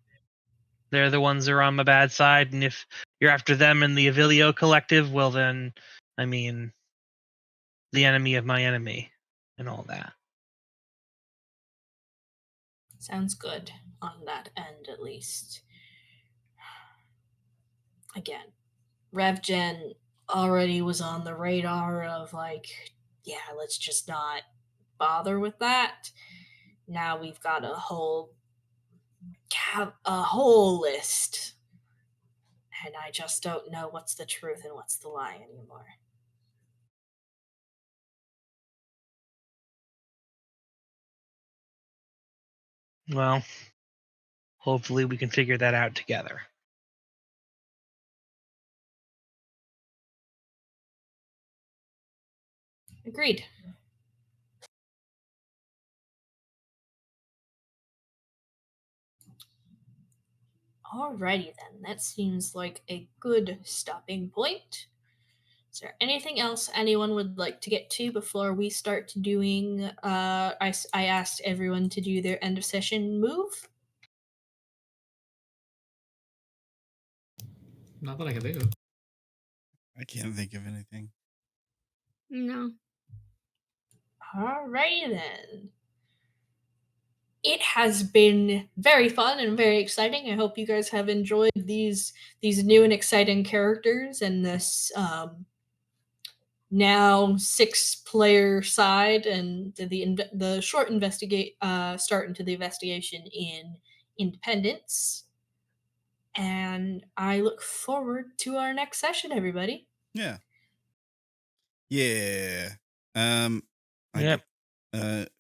the ones that are on my bad side, and if you're after them and the Avilio Collective, well then, I mean, the enemy of my enemy and all that. Sounds good on that end, at least. Again, RevGen already was on the radar of like, yeah, let's just not bother with that. Now we've got a whole list, and I just don't know what's the truth and what's the lie anymore. Well, hopefully we can figure that out together. Agreed. Alrighty then, that seems like a good stopping point. Is there anything else anyone would like to get to before we start doing? I asked everyone to do their end of session move. Not that I can do. I can't think of anything. No. Alrighty then. It has been very fun and very exciting. I hope you guys have enjoyed these new and exciting characters and this now 6-player side and the short start into the investigation in Independence. And I look forward to our next session, everybody. Yeah. Yeah. Yep.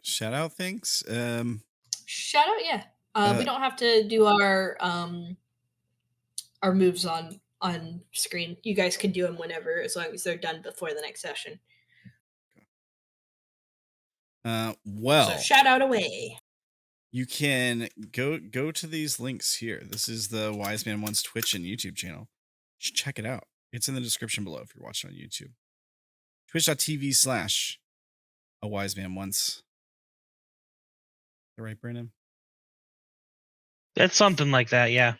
Shout out things. Shout out, yeah. We don't have to do our moves on screen. You guys can do them whenever, as long as they're done before the next session. Well, So shout out away. you can go to these links here. This is the AWiseManOnce Twitch and YouTube channel. Check it out. It's in the description below if you're watching on YouTube. Twitch.tv/AWiseManOnce. All right, Brandon? It's something like that, yeah.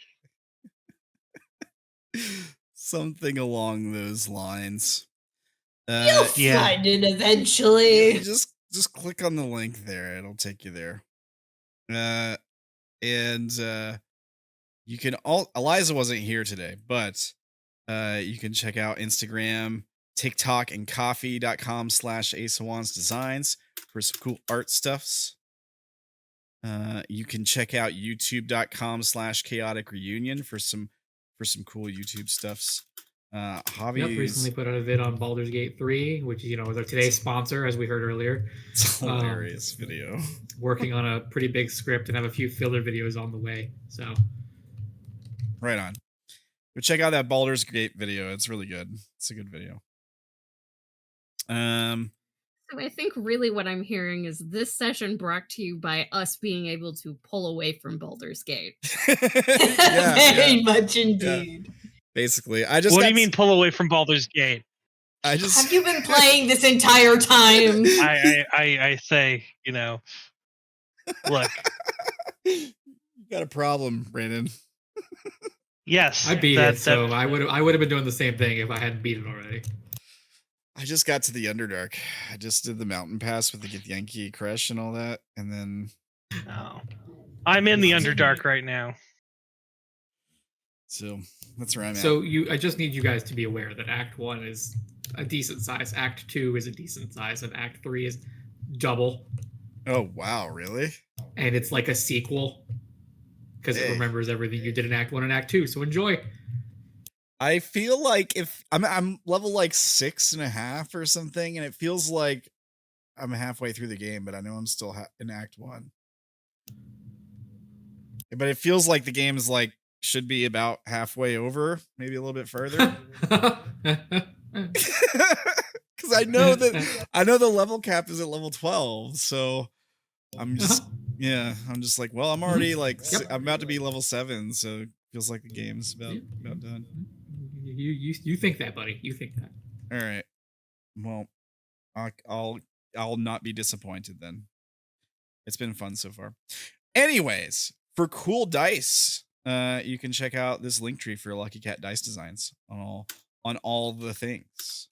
Something along those lines. You'll find it eventually. Just click on the link there. It'll take you there. And you can Eliza wasn't here today, but you can check out Instagram, TikTok, and coffee.com/AceofWandsDesigns for some cool art stuffs. You can check out youtube.com/ChaoticReunion for some cool YouTube stuffs. Javi recently put out a vid on Baldur's Gate 3, which is today's sponsor, as we heard earlier. It's a hilarious video. Working on a pretty big script and have a few filler videos on the way. So right on. Go check out that Baldur's Gate video. It's really good. It's a good video. So I think really what I'm hearing is this session brought to you by us being able to pull away from Baldur's Gate. Very much indeed. Yeah. Basically, What do you mean pull away from Baldur's Gate? Have you been playing this entire time? I say, look. You got a problem, Brandon. Yes. I beat it, so I would have been doing the same thing if I hadn't beat it already. I just got to the Underdark. I just did the mountain pass with the Githyanki Crush and all that, and then I'm in the Underdark right now. So that's where I'm at. So I just need you guys to be aware that Act 1 is a decent size, Act 2 is a decent size, and Act 3 is double. Oh wow, really? And it's like a sequel because it remembers everything you did in Act 1 and Act 2. So enjoy. I feel like if I'm level like 6.5 or something, and it feels like I'm halfway through the game, but I know I'm still in Act 1. But it feels like the game is like should be about halfway over, maybe a little bit further. Because I know the level cap is at level 12, so I'm just I'm just like, well, I'm already like I'm about to be level 7, so it feels like the game's about done. You think that, buddy? You think that? All right. Well, I'll not be disappointed then. It's been fun so far. Anyways, for cool dice, you can check out this link tree for Lucky Cat dice designs on all the things.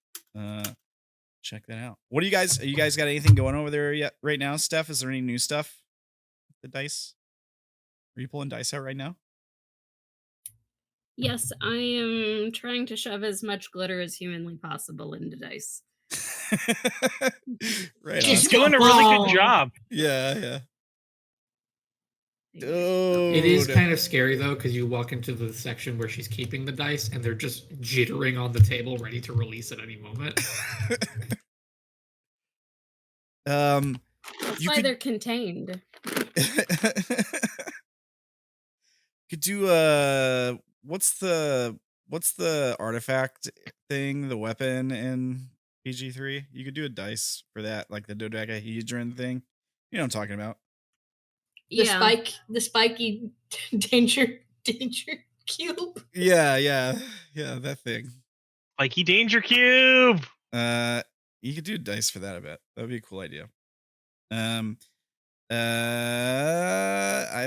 Check that out. What do you guys got anything going over there yet right now, Steph? Is there any new stuff? The dice? Are you pulling dice out right now? Yes, I am trying to shove as much glitter as humanly possible into dice. Right. She's doing a really good job. Yeah. It is kind of scary though, because you walk into the section where she's keeping the dice and they're just jittering on the table, ready to release at any moment. That's why they're contained. Could do what's the artifact thing, the weapon in PG3? You could do a dice for that, like the dodecahedron thing. You know what I'm talking about. The spiky danger cube. Yeah, that thing. Spiky danger cube. You could do dice for that, I bet. That would be a cool idea. I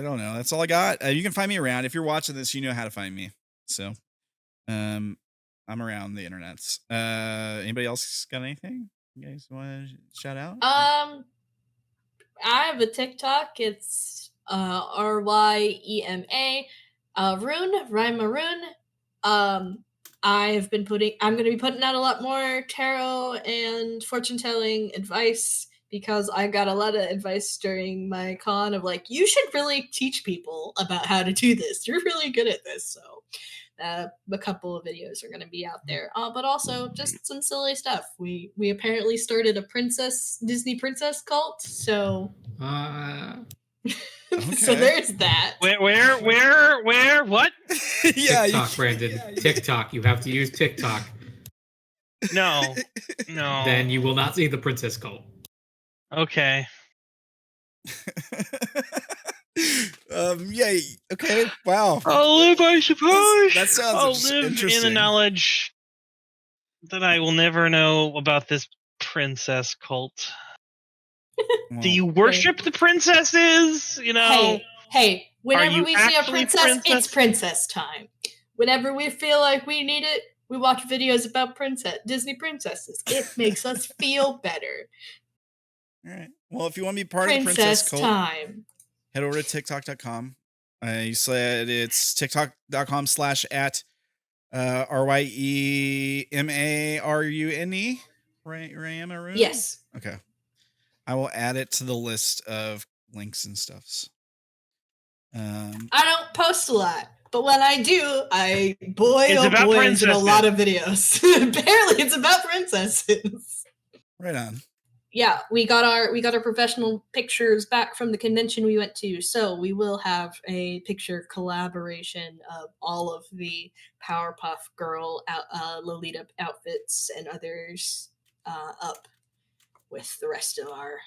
don't know. That's all I got. You can find me around. If you're watching this, you know how to find me. So, I'm around the internets. Anybody else got anything you guys want to shout out? I have a TikTok. It's RYEMA Rune. I'm going to be putting out a lot more tarot and fortune telling advice, because I got a lot of advice during my con of like, you should really teach people about how to do this. You're really good at this. So a couple of videos are going to be out there, but also just some silly stuff. We apparently started a Disney princess cult, so so there's that. Where? What? Yeah, TikTok, Brandon. TikTok. You have to use TikTok. No. Then you will not see the princess cult. Okay. Yeah. Okay. Wow. I'll live, I suppose. That sounds I'll live in the interesting. knowledge that I will never know about this princess cult. Do you worship the princesses? You know. Hey. Whenever you we see a actually princess, it's princess time. Whenever we feel like we need it, we watch videos about Disney princesses. It makes us feel better. All right. Well, if you want to be part of the princess cult, head over to TikTok.com. You said it's TikTok.com/at RYEMARUNE. Rayamarune? Yes. Okay. I will add it to the list of links and stuffs. I don't post a lot, but when I do, it's about princesses. In a lot of videos. Apparently, it's about princesses. Right on. Yeah, we got our professional pictures back from the convention we went to, so we will have a picture collaboration of all of the Powerpuff Girl Lolita outfits and others up with the rest of our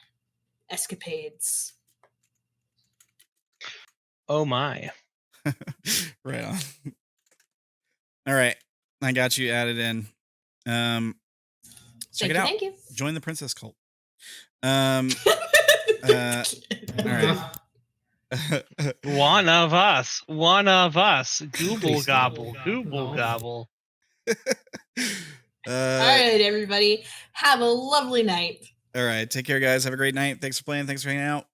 escapades. Oh my. Right on. All right. I got you added in. Check it out. Thank you. Join the princess cult. All right. One of us. Google gobble. All right, everybody. Have a lovely night. All right. Take care, guys. Have a great night. Thanks for playing. Thanks for hanging out.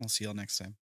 I'll see y'all next time.